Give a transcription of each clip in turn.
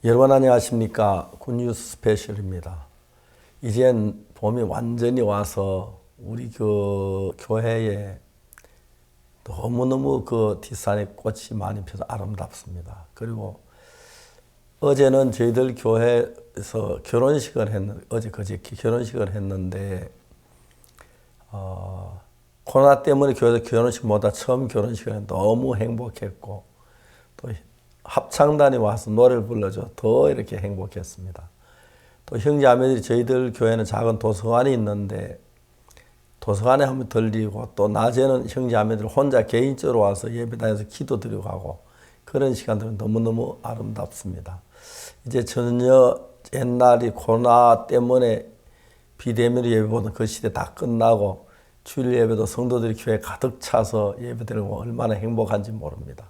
여러분 안녕하십니까? 굿뉴스 스페셜입니다. 이젠 봄이 완전히 와서 우리 그 교회에 너무너무 그 뒷산에 꽃이 많이 펴서 아름답습니다. 그리고 어제는 저희들 교회에서 결혼식을 했는데, 어제 그저께 결혼식을 했는데, 코로나 때문에 교회에서 결혼식보다 처음 결혼식을 너무 행복했고, 또 합창단이 와서 노래를 불러줘 더 이렇게 행복했습니다. 또 형제자매들이 저희들 교회는 작은 도서관이 있는데 도서관에 한번 들리고 또 낮에는 형제자매들 혼자 개인적으로 와서 예배당에서 기도드리고 가고 그런 시간들은 너무너무 아름답습니다. 이제 전혀 옛날이 코로나 때문에 비대면으로 예배 보던 그 시대 다 끝나고 주일 예배도 성도들이 교회에 가득 차서 예배드리고 얼마나 행복한지 모릅니다.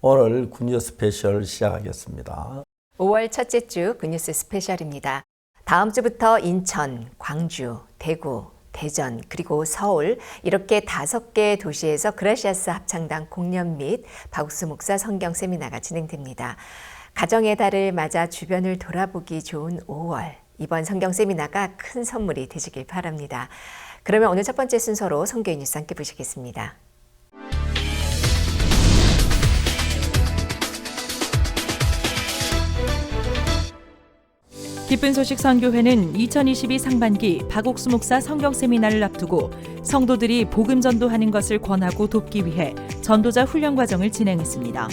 오늘 굿뉴스 스페셜 시작하겠습니다. 5월 첫째 주 굿뉴스 스페셜입니다. 다음 주부터 인천, 광주, 대구, 대전, 그리고 서울 이렇게 5개 도시에서 그라시아스 합창단 공연 및 박욱수 목사 성경 세미나가 진행됩니다. 가정의 달을 맞아 주변을 돌아보기 좋은 5월. 이번 성경 세미나가 큰 선물이 되시길 바랍니다. 그러면 오늘 첫 번째 순서로 성경 뉴스 함께 보시겠습니다. 기쁜 소식 선교회는 2022 상반기 박옥수 목사 성경 세미나를 앞두고 성도들이 복음 전도하는 것을 권하고 돕기 위해 전도자 훈련 과정을 진행했습니다.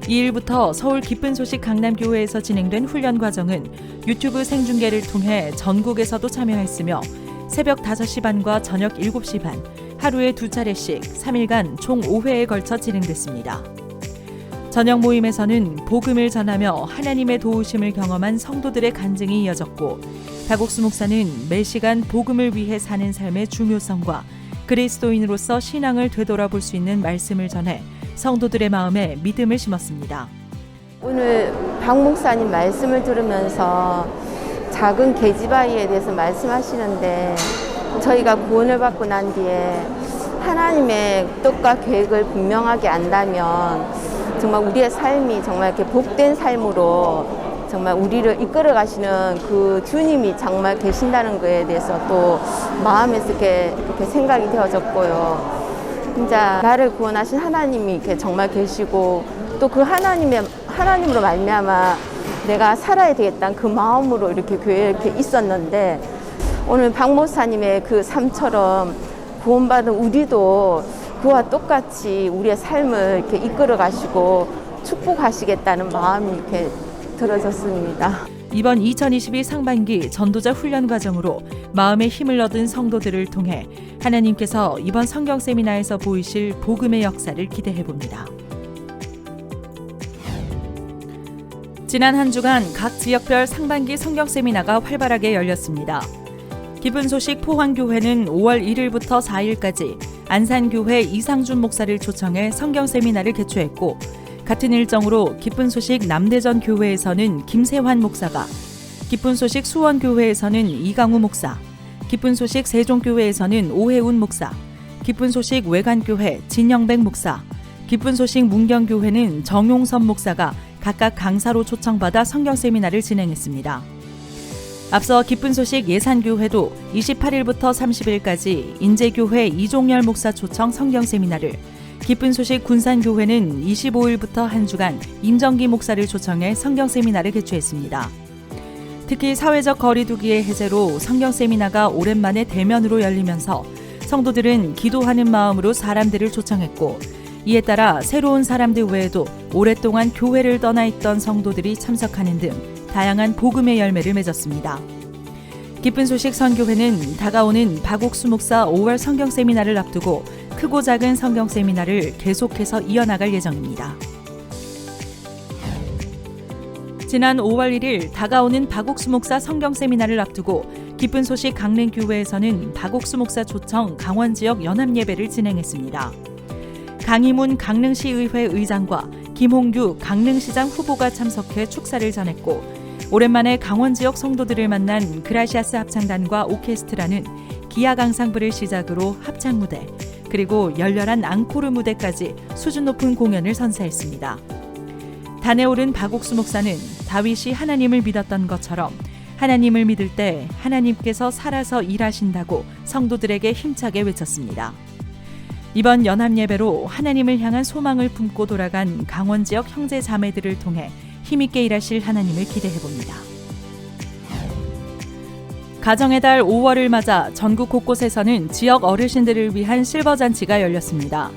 2일부터 서울 기쁜 소식 강남교회에서 진행된 훈련 과정은 유튜브 생중계를 통해 전국에서도 참여했으며 새벽 5시 반과 저녁 7시 반, 하루에 2차례씩 3일간 총 5회에 걸쳐 진행됐습니다. 저녁 모임에서는 복음을 전하며 하나님의 도우심을 경험한 성도들의 간증이 이어졌고 박옥수 목사는 매 시간 복음을 위해 사는 삶의 중요성과 그리스도인으로서 신앙을 되돌아볼 수 있는 말씀을 전해 성도들의 마음에 믿음을 심었습니다. 오늘 박 목사님 말씀을 들으면서 작은 계집아이에 대해서 말씀하시는데 저희가 구원을 받고 난 뒤에 하나님의 뜻과 계획을 분명하게 안다면 정말 우리의 삶이 정말 이렇게 복된 삶으로 정말 우리를 이끌어 가시는 그 주님이 정말 계신다는 것에 대해서 또 마음에서 이렇게 생각이 되어졌고요. 진짜 나를 구원하신 하나님이 이렇게 정말 계시고 또 그 하나님으로 말미암아 내가 살아야 되겠다는 그 마음으로 이렇게 교회에 이렇게 있었는데 오늘 박 목사님의 그 삶처럼 구원받은 우리도 그와 똑같이 우리의 삶을 이렇게 이끌어 가시고 축복하시겠다는 마음이 이렇게 들어졌습니다. 이번 2022 상반기 전도자 훈련 과정으로 마음의 힘을 얻은 성도들을 통해 하나님께서 이번 성경 세미나에서 보이실 복음의 역사를 기대해 봅니다. 지난 한 주간 각 지역별 상반기 성경 세미나가 활발하게 열렸습니다. 기쁜 소식 포항교회는 5월 1일부터 4일까지 안산교회 이상준 목사를 초청해 성경 세미나를 개최했고 같은 일정으로 기쁜 소식 남대전 교회에서는 김세환 목사가, 기쁜 소식 수원교회에서는 이강우 목사, 기쁜 소식 세종교회에서는 오해운 목사, 기쁜 소식 외관교회 진영백 목사, 기쁜 소식 문경교회는 정용선 목사가 각각 강사로 초청받아 성경 세미나를 진행했습니다. 앞서 기쁜 소식 예산교회도 28일부터 30일까지 인제교회 이종열 목사 초청 성경 세미나를, 기쁜 소식 군산교회는 25일부터 한 주간 임정기 목사를 초청해 성경 세미나를 개최했습니다. 특히 사회적 거리두기의 해제로 성경 세미나가 오랜만에 대면으로 열리면서 성도들은 기도하는 마음으로 사람들을 초청했고 이에 따라 새로운 사람들 외에도 오랫동안 교회를 떠나 있던 성도들이 참석하는 등 다양한 복음의 열매를 맺었습니다. 기쁜 소식 선교회는 다가오는 박옥수 목사 5월 성경 세미나를 앞두고 크고 작은 성경 세미나를 계속해서 이어나갈 예정입니다. 지난 5월 1일 다가오는 박옥수 목사 성경 세미나를 앞두고 기쁜 소식 강릉교회에서는 박옥수 목사 초청 강원 지역 연합 예배를 진행했습니다. 강희문 강릉시의회 의장과 김홍규 강릉시장 후보가 참석해 축사를 전했고 오랜만에 강원 지역 성도들을 만난 그라시아스 합창단과 오케스트라는 기아강상부를 시작으로 합창 무대 그리고 열렬한 앙코르 무대까지 수준 높은 공연을 선사했습니다. 단에 오른 박옥수 목사는 다윗이 하나님을 믿었던 것처럼 하나님을 믿을 때 하나님께서 살아서 일하신다고 성도들에게 힘차게 외쳤습니다. 이번 연합예배로 하나님을 향한 소망을 품고 돌아간 강원 지역 형제 자매들을 통해 힘있게 일하실 하나님을 기대해봅니다. 가정의 달 5월을 맞아 전국 곳곳에서는 지역 어르신들을 위한 실버잔치가 열렸습니다.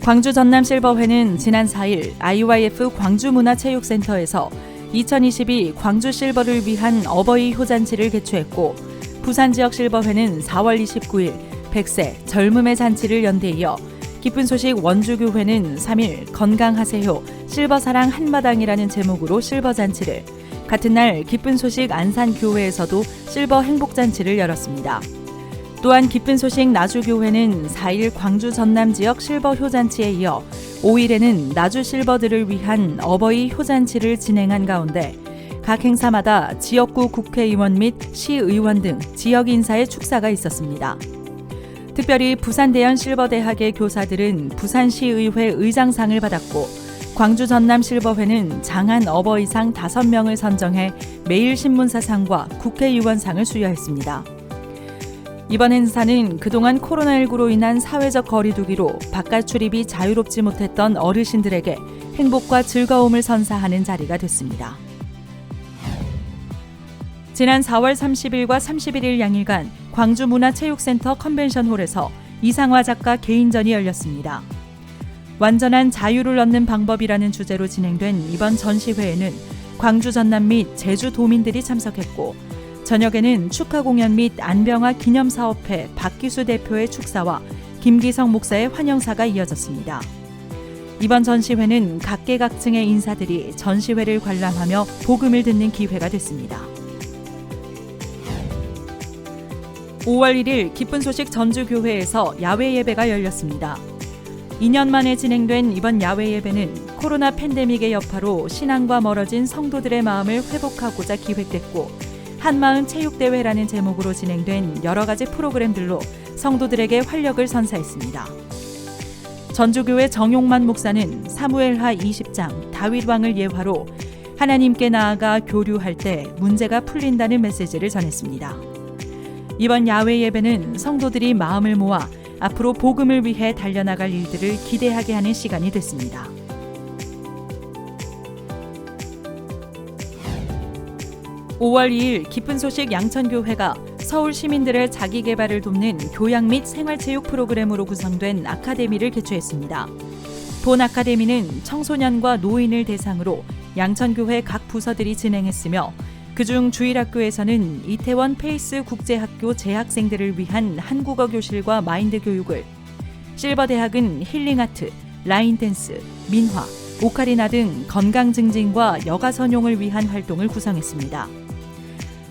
광주 전남 실버회는 지난 4일 IYF 광주문화체육센터에서 2022 광주 실버를 위한 어버이 효잔치를 개최했고, 부산 지역 실버회는 4월 29일 100세 젊음의 잔치를 연대 이어 기쁜 소식 원주교회는 3일 건강하세요 실버사랑 한마당이라는 제목으로 실버잔치를, 같은 날 기쁜 소식 안산교회에서도 실버 행복잔치를 열었습니다. 또한 기쁜 소식 나주교회는 4일 광주 전남 지역 실버 효잔치에 이어 5일에는 나주 실버들을 위한 어버이 효잔치를 진행한 가운데 각 행사마다 지역구 국회의원 및 시의원 등 지역 인사의 축사가 있었습니다. 특별히 부산대연 실버대학의 교사들은 부산시의회 의장상을 받았고, 광주 전남 실버회는 장한 어버이상 5명을 선정해 매일신문사상과 국회의원상을 수여했습니다. 이번 행사는 그동안 코로나19로 인한 사회적 거리두기로 바깥 출입이 자유롭지 못했던 어르신들에게 행복과 즐거움을 선사하는 자리가 됐습니다. 지난 4월 30일과 31일 양일간 광주문화체육센터 컨벤션홀에서 이상화 작가 개인전이 열렸습니다. 완전한 자유를 얻는 방법이라는 주제로 진행된 이번 전시회에는 광주 전남 및 제주 도민들이 참석했고, 저녁에는 축하 공연 및 안병화 기념사업회 박기수 대표의 축사와 김기성 목사의 환영사가 이어졌습니다. 이번 전시회는 각계각층의 인사들이 전시회를 관람하며 복음을 듣는 기회가 됐습니다. 5월 1일 기쁜 소식 전주교회에서 야외 예배가 열렸습니다. 2년 만에 진행된 이번 야외 예배는 코로나 팬데믹의 여파로 신앙과 멀어진 성도들의 마음을 회복하고자 기획됐고, 한마음 체육대회라는 제목으로 진행된 여러 가지 프로그램들로 성도들에게 활력을 선사했습니다. 전주교회 정용만 목사는 사무엘하 20장 다윗왕을 예화로 하나님께 나아가 교류할 때 문제가 풀린다는 메시지를 전했습니다. 이번 야외 예배는 성도들이 마음을 모아 앞으로 복음을 위해 달려나갈 일들을 기대하게 하는 시간이 됐습니다. (5월 2일) 기쁜 소식 양천교회가 서울 시민들의 자기개발을 돕는 교양 및 생활체육 프로그램으로 구성된 아카데미를 개최했습니다. 본 아카데미는 청소년과 노인을 대상으로 양천교회 각 부서들이 진행했으며, 그중 주일학교에서는 이태원 페이스 국제학교 재학생들을 위한 한국어 교실과 마인드 교육을, 실버대학은 힐링아트, 라인댄스, 민화, 오카리나 등 건강 증진과 여가 선용을 위한 활동을 구성했습니다.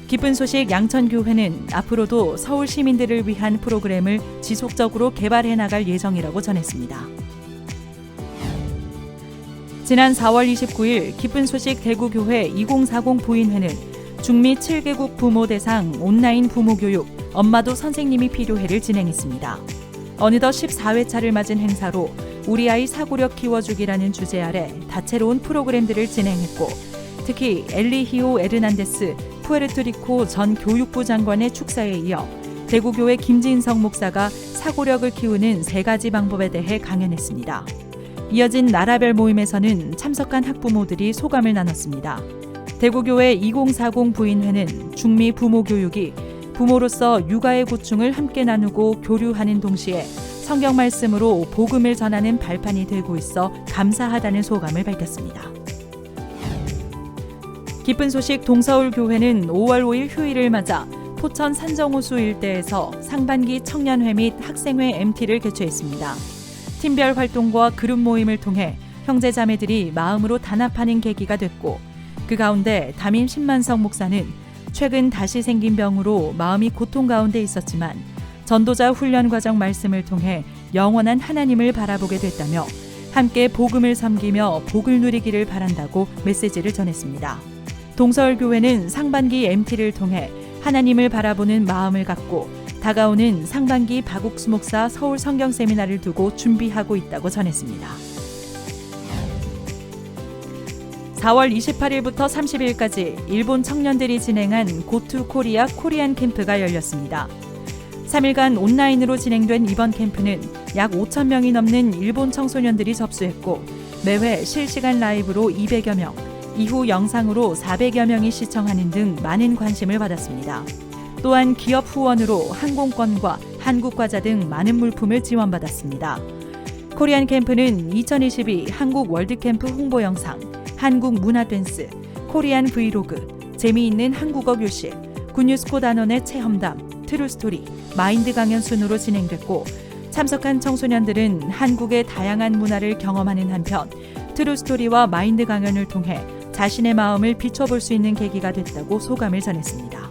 기쁜 소식 양천교회는 앞으로도 서울 시민들을 위한 프로그램을 지속적으로 개발해 나갈 예정이라고 전했습니다. 지난 4월 29일 기쁜 소식 대구교회 2040 부인회는 중미 7개국 부모 대상 온라인 부모교육 엄마도 선생님이 필요해를 진행했습니다. 어느덧 14회차를 맞은 행사로 우리 아이 사고력 키워주기라는 주제 아래 다채로운 프로그램들을 진행했고, 특히 엘리히오 에르난데스 푸에르토리코 전 교육부 장관의 축사에 이어 대구교회 김진성 목사가 사고력을 키우는 3가지 방법에 대해 강연했습니다. 이어진 나라별 모임에서는 참석한 학부모들이 소감을 나눴습니다. 대구교회 2040 부인회는 중미 부모 교육이 부모로서 육아의 고충을 함께 나누고 교류하는 동시에 성경 말씀으로 복음을 전하는 발판이 되고 있어 감사하다는 소감을 밝혔습니다. 기쁜 소식 동서울교회는 5월 5일 휴일을 맞아 포천 산정호수 일대에서 상반기 청년회 및 학생회 MT를 개최했습니다. 팀별 활동과 그룹 모임을 통해 형제자매들이 마음으로 단합하는 계기가 됐고, 그 가운데 담임 신만성 목사는 최근 다시 생긴 병으로 마음이 고통 가운데 있었지만 전도자 훈련 과정 말씀을 통해 영원한 하나님을 바라보게 됐다며 함께 복음을 섬기며 복을 누리기를 바란다고 메시지를 전했습니다. 동서울교회는 상반기 MT를 통해 하나님을 바라보는 마음을 갖고 다가오는 상반기 박옥수 목사 서울 성경 세미나를 두고 준비하고 있다고 전했습니다. 4월 28일부터 30일까지 일본 청년들이 진행한 고투 코리아 코리안 캠프가 열렸습니다. 3일간 온라인으로 진행된 이번 캠프는 약 5천 명이 넘는 일본 청소년들이 접수했고 매회 실시간 라이브로 200여 명, 이후 영상으로 400여 명이 시청하는 등 많은 관심을 받았습니다. 또한 기업 후원으로 항공권과 한국 과자 등 많은 물품을 지원받았습니다. 코리안 캠프는 2022 한국 월드캠프 홍보 영상, 한국 문화 댄스, 코리안 브이로그, 재미있는 한국어 교실, 굿뉴스코 단원의 체험담, 트루스토리, 마인드 강연 순으로 진행됐고 참석한 청소년들은 한국의 다양한 문화를 경험하는 한편 트루스토리와 마인드 강연을 통해 자신의 마음을 비춰볼 수 있는 계기가 됐다고 소감을 전했습니다.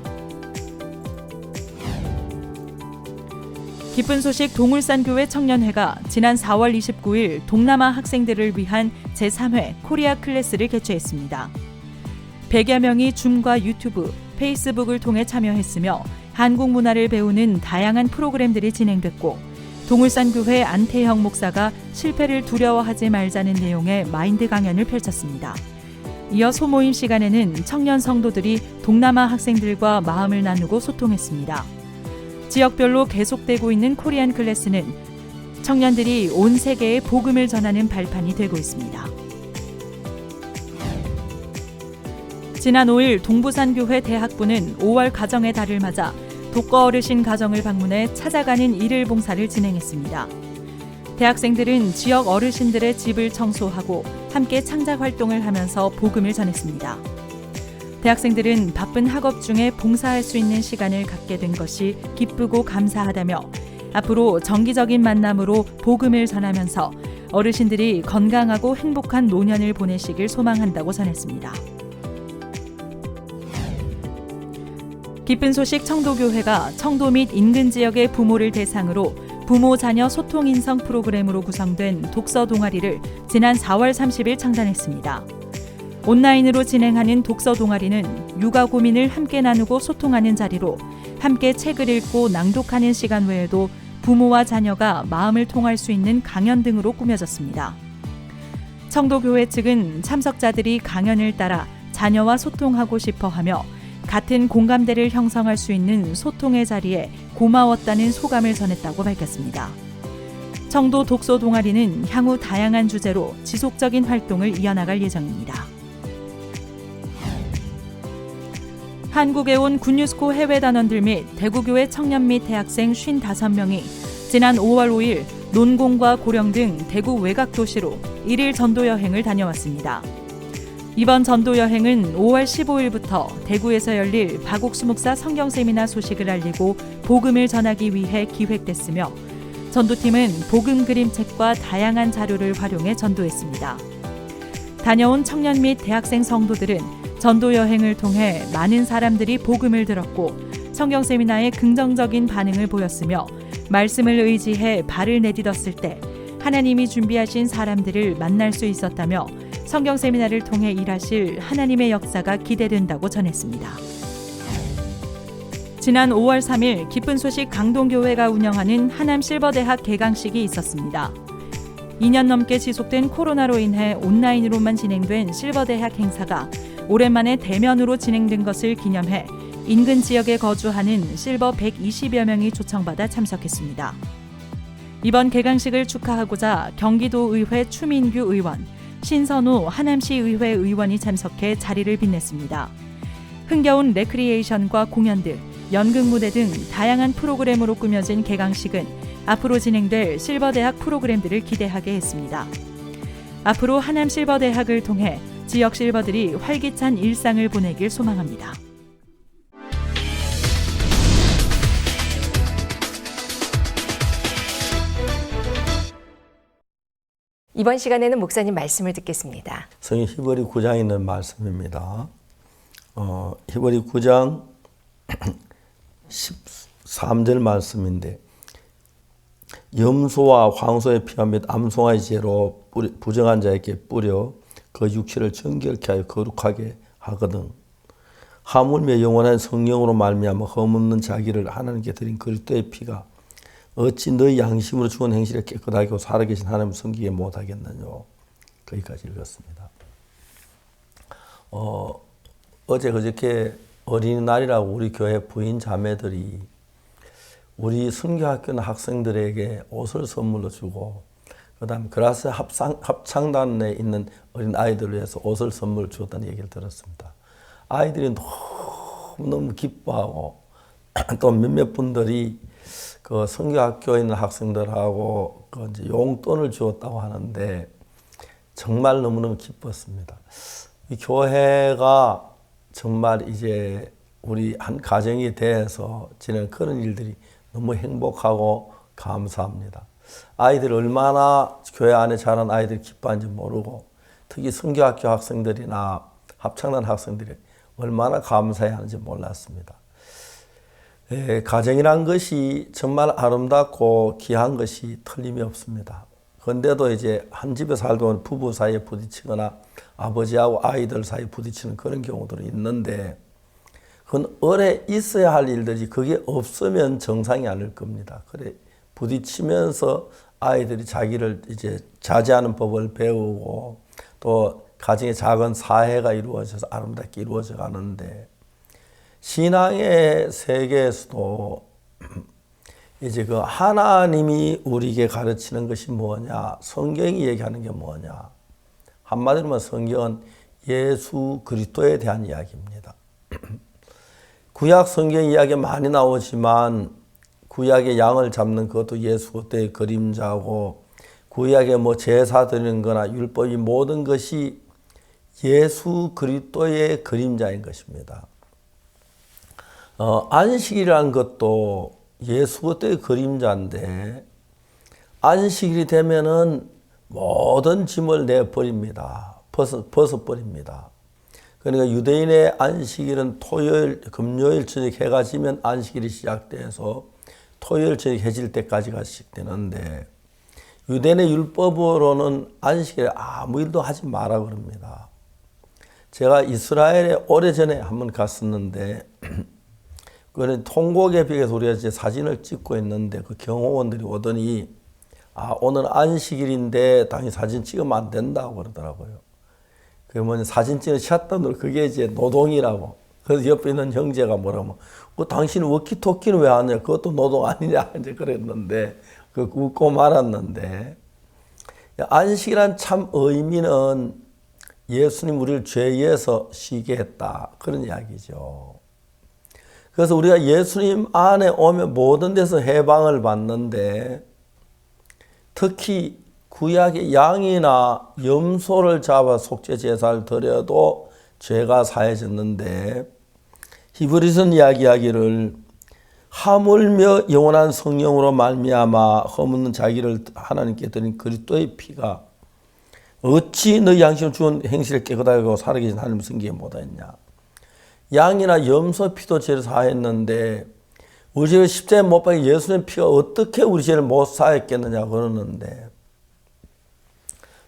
기쁜 소식 동울산교회 청년회가 지난 4월 29일 동남아 학생들을 위한 제3회 코리아 클래스를 개최했습니다. 100여 명이 줌과 유튜브, 페이스북을 통해 참여했으며 한국 문화를 배우는 다양한 프로그램들이 진행됐고 동울산교회 안태형 목사가 실패를 두려워하지 말자는 내용의 마인드 강연을 펼쳤습니다. 이어 소모임 시간에는 청년 성도들이 동남아 학생들과 마음을 나누고 소통했습니다. 지역별로 계속되고 있는 코리안 클래스는 청년들이 온 세계에 복음을 전하는 발판이 되고 있습니다. 지난 5일 동부산교회 대학부는 5월 가정의 달을 맞아 독거 어르신 가정을 방문해 찾아가는 일일 봉사를 진행했습니다. 대학생들은 지역 어르신들의 집을 청소하고 함께 창작 활동을 하면서 복음을 전했습니다. 대학생들은 바쁜 학업 중에 봉사할 수 있는 시간을 갖게 된 것이 기쁘고 감사하다며 앞으로 정기적인 만남으로 복음을 전하면서 어르신들이 건강하고 행복한 노년을 보내시길 소망한다고 전했습니다. 기쁜 소식 청도교회가 청도 및 인근 지역의 부모를 대상으로 부모 자녀 소통 인성 프로그램으로 구성된 독서 동아리를 지난 4월 30일 창단했습니다. 온라인으로 진행하는 독서 동아리는 육아 고민을 함께 나누고 소통하는 자리로 함께 책을 읽고 낭독하는 시간 외에도 부모와 자녀가 마음을 통할 수 있는 강연 등으로 꾸며졌습니다. 청도교회 측은 참석자들이 강연을 따라 자녀와 소통하고 싶어 하며 같은 공감대를 형성할 수 있는 소통의 자리에 고마웠다는 소감을 전했다고 밝혔습니다. 청도 독서 동아리는 향후 다양한 주제로 지속적인 활동을 이어나갈 예정입니다. 한국에 온 굿뉴스코 해외 단원들 및 대구교회 청년 및 대학생 55명이 지난 5월 5일 논공과 고령 등 대구 외곽 도시로 1일 전도 여행을 다녀왔습니다. 이번 전도 여행은 5월 15일부터 대구에서 열릴 박옥수 목사 성경 세미나 소식을 알리고 복음을 전하기 위해 기획됐으며 전도팀은 복음 그림책과 다양한 자료를 활용해 전도했습니다. 다녀온 청년 및 대학생 성도들은 전도 여행을 통해 많은 사람들이 복음을 들었고 성경 세미나에 긍정적인 반응을 보였으며 말씀을 의지해 발을 내딛었을 때 하나님이 준비하신 사람들을 만날 수 있었다며 성경 세미나를 통해 일하실 하나님의 역사가 기대된다고 전했습니다. 지난 5월 3일 기쁜 소식 강동교회가 운영하는 하남 실버대학 개강식이 있었습니다. 2년 넘게 지속된 코로나로 인해 온라인으로만 진행된 실버대학 행사가 오랜만에 대면으로 진행된 것을 기념해 인근 지역에 거주하는 실버 120여 명이 초청받아 참석했습니다. 이번 개강식을 축하하고자 경기도의회 추민규 의원, 신선우 하남시의회 의원이 참석해 자리를 빛냈습니다. 흥겨운 레크리에이션과 공연들, 연극무대 등 다양한 프로그램으로 꾸며진 개강식은 앞으로 진행될 실버대학 프로그램들을 기대하게 했습니다. 앞으로 하남 실버대학을 통해 지역 실버들이 활기찬 일상을 보내길 소망합니다. 이번 시간에는 목사님 말씀을 듣겠습니다. 성경 히브리 9장에 있는 말씀입니다. 히브리 9장 13절 말씀인데 염소와 황소의 피와 및 암송아지 죄로 부정한 자에게 뿌려 그 육체를 정결케 하여 거룩하게 하거든. 하물며 영원한 성령으로 말미암아 흠없는 자기를 하나님께 드린 그리스도의 피가 어찌 너희 양심으로 죽은 행실에 깨끗하게 하고 살아계신 하나님을 섬기게 못하겠느냐. 거기까지 읽었습니다. 어제 그저께 어린이날이라고 우리 교회 부인 자매들이 우리 선교학교는 학생들에게 옷을 선물로 주고 그다음 그라스 합창단에 있는 어린 아이들을 위해서 옷을 선물 주었다는 얘기를 들었습니다. 아이들이 너무 기뻐하고 또 몇몇 분들이 그 선교학교에 있는 학생들하고 그 이제 용돈을 주었다고 하는데 정말 너무너무 기뻤습니다. 이 교회가 정말 이제 우리 한 가정이 돼서 지내는 그런 일들이 너무 행복하고 감사합니다. 아이들이 얼마나 교회 안에 자란 아이들이 기뻐하는지 모르고 특히 선교학교 학생들이나 합창단 학생들이 얼마나 감사해야 하는지 몰랐습니다. 가정이란 것이 정말 아름답고 귀한 것이 틀림이 없습니다. 그런데도 이제 한 집에 살다 보면 부부 사이에 부딪히거나 아버지하고 아이들 사이에 부딪히는 그런 경우들이 있는데 그건 오래 있어야 할 일들이 그게 없으면 정상이 아닐 겁니다. 그래 부딪히면서 아이들이 자기를 이제 자제하는 법을 배우고 또 가정의 작은 사회가 이루어져서 아름답게 이루어져 가는데 신앙의 세계에서도 이제 그 하나님이 우리에게 가르치는 것이 뭐냐, 성경이 얘기하는 게 뭐냐. 한마디로 말하면 성경은 예수 그리스도에 대한 이야기입니다. 구약 성경 이야기 많이 나오지만 구약의 양을 잡는 그것도 예수 그리스도의 그림자고 구약에 뭐 제사 드리는 거나 율법이 모든 것이 예수 그리스도의 그림자인 것입니다. 안식일이라는 것도 예수 그리스도의 그림자인데 안식일이 되면은 모든 짐을 내버립니다. 벗어버립니다. 그러니까 유대인의 안식일은 토요일, 금요일 저녁 해가 지면 안식일이 시작돼서 토요일 저녁 해질 때까지가 시작되는데 유대인의 율법으로는 안식일에 아무 일도 하지 마라 그럽니다. 제가 이스라엘에 오래전에 한번 갔었는데 그는 통곡에 비해서 우리가 이제 사진을 찍고 있는데 그 경호원들이 오더니 오늘 안식일인데 당연히 사진 찍으면 안 된다고 그러더라고요. 그러면 사진 찍는 샷단으로 그게 이제 노동이라고. 그래서 옆에 있는 형제가 뭐라고 당신은 워키토키는 왜 하냐? 그것도 노동 아니냐? 이제 그랬는데 그 웃고 말았는데 안식이란 참 의미는 예수님 우리를 죄에서 쉬게 했다 그런 이야기죠. 그래서 우리가 예수님 안에 오면 모든 데서 해방을 받는데 특히 구약의 양이나 염소를 잡아 속죄 제사를 드려도 죄가 사해졌는데 히브리서는 이야기하기를 하물며 영원한 성령으로 말미암아 허물는 자기를 하나님께 드린 그리스도의 피가 어찌 너희 양심을 주은 행실을 깨끗하게 하고 살아계신 하나님을 섬기게 못하였냐. 양이나 염소 피도 죄를 사했는데 우리 죄를 십자가에 못 박힌 예수님의 피가 어떻게 우리 죄를 못 사했겠느냐 그러는데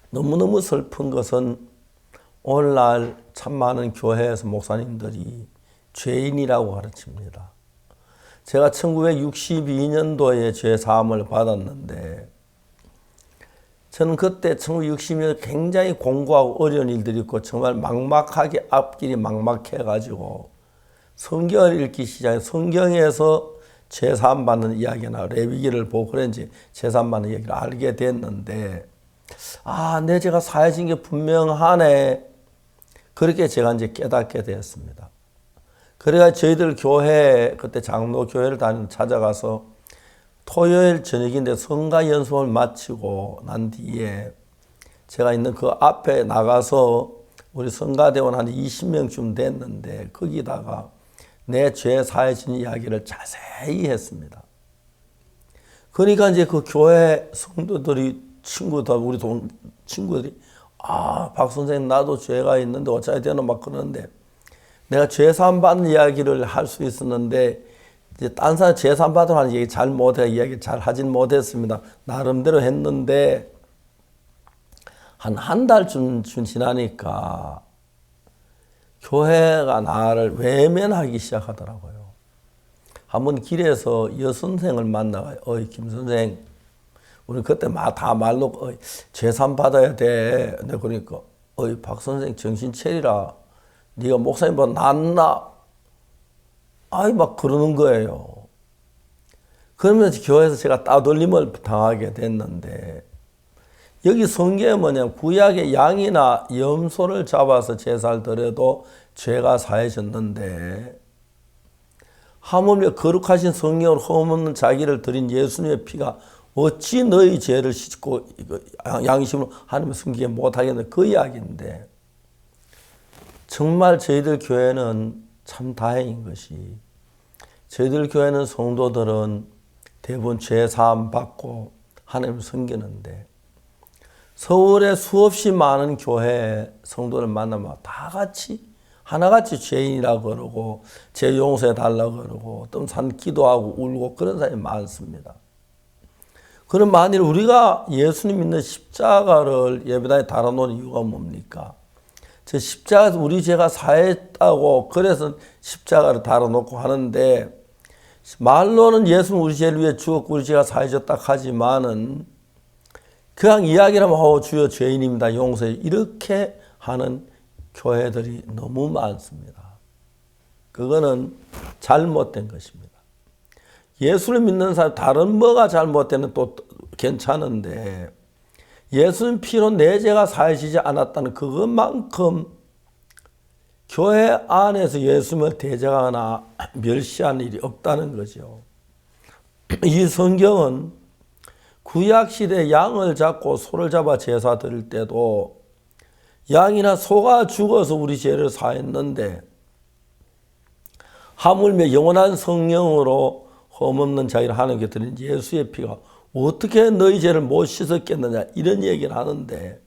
너무너무 슬픈 것은 오늘날 참 많은 교회에서 목사님들이 죄인이라고 가르칩니다. 제가 1962년도에 죄 사함을 받았는데 저는 그때 1960년 굉장히 공고하고 어려운 일들이 있고 정말 막막하게 앞길이 막막해가지고 성경을 읽기 시작해 성경에서 죄 사함 받는 이야기나 레위기를 보고 그런지 죄 사함 받는 이야기를 알게 됐는데 내 죄가 사해진 게 분명하네. 그렇게 제가 이제 깨닫게 되었습니다. 그래가 저희들 교회 그때 장로 교회를 찾아가서 토요일 저녁인데 성가 연습을 마치고 난 뒤에 제가 있는 그 앞에 나가서 우리 성가대원 한 20명쯤 됐는데 거기다가 내 죄 사해진 이야기를 자세히 했습니다. 그러니까 이제 그 교회 성도들이 친구들 우리 친구들이 박 선생님 나도 죄가 있는데 어찌해야 되나 막 그러는데 내가 죄 사함 받는 이야기를 할 수 있었는데 이제 딴 사람 죄 사함 받으라는 얘기 잘 못해 이야기 잘 하진 못했습니다. 나름대로 했는데 한 달쯤 지나니까 교회가 나를 외면하기 시작하더라고요. 한번 길에서 여선생을 만나가 김 선생 우리 그때 다 말로 죄 사함 받아야 돼. 그러니까 박 선생 정신 차리라. 네가 목사님보다 낫나? 아이 막 그러는 거예요. 그러면서 교회에서 제가 따돌림을 당하게 됐는데 여기 성경에 뭐냐면 구약의 양이나 염소를 잡아서 제사를 드려도 죄가 사해졌는데 하물며 거룩하신 성령으로 흠없는 자기를 드린 예수님의 피가 어찌 너희 죄를 씻고 양심으로 하나님을 섬기게 못하겠느냐 그 이야기인데 정말 저희들 교회는 참 다행인 것이 저희들 교회는 성도들은 대부분 죄 사함 받고 하나님을 섬기는데 서울에 수없이 많은 교회 성도를 만나면 다 같이 하나같이 죄인이라고 그러고 죄 용서해 달라고 그러고 또 산 기도하고 울고 그런 사람이 많습니다. 그럼 만일 우리가 예수님 믿는 십자가를 예배당에 달아놓은 이유가 뭡니까? 저 십자가에서 우리 죄가 사했다고 그래서 십자가를 달아놓고 하는데 말로는 예수는 우리 죄를 위해 죽었고 우리 죄가 사해졌다 하지만은 그냥 이야기라면 주여 죄인입니다 용서해 이렇게 하는 교회들이 너무 많습니다. 그거는 잘못된 것입니다. 예수를 믿는 사람 다른 뭐가 잘못되는 또 괜찮은데 예수님 피로 내 죄가 사해지지 않았다는 그것만큼 교회 안에서 예수님을 대적하거나 멸시하는 일이 없다는 거죠. 이 성경은 구약시대 양을 잡고 소를 잡아 제사 드릴 때도 양이나 소가 죽어서 우리 죄를 사했는데 하물며 영원한 성령으로 흠없는 자기를 하나님께 드린 예수의 피가 어떻게 너희 죄를 못 씻었겠느냐 이런 얘기를 하는데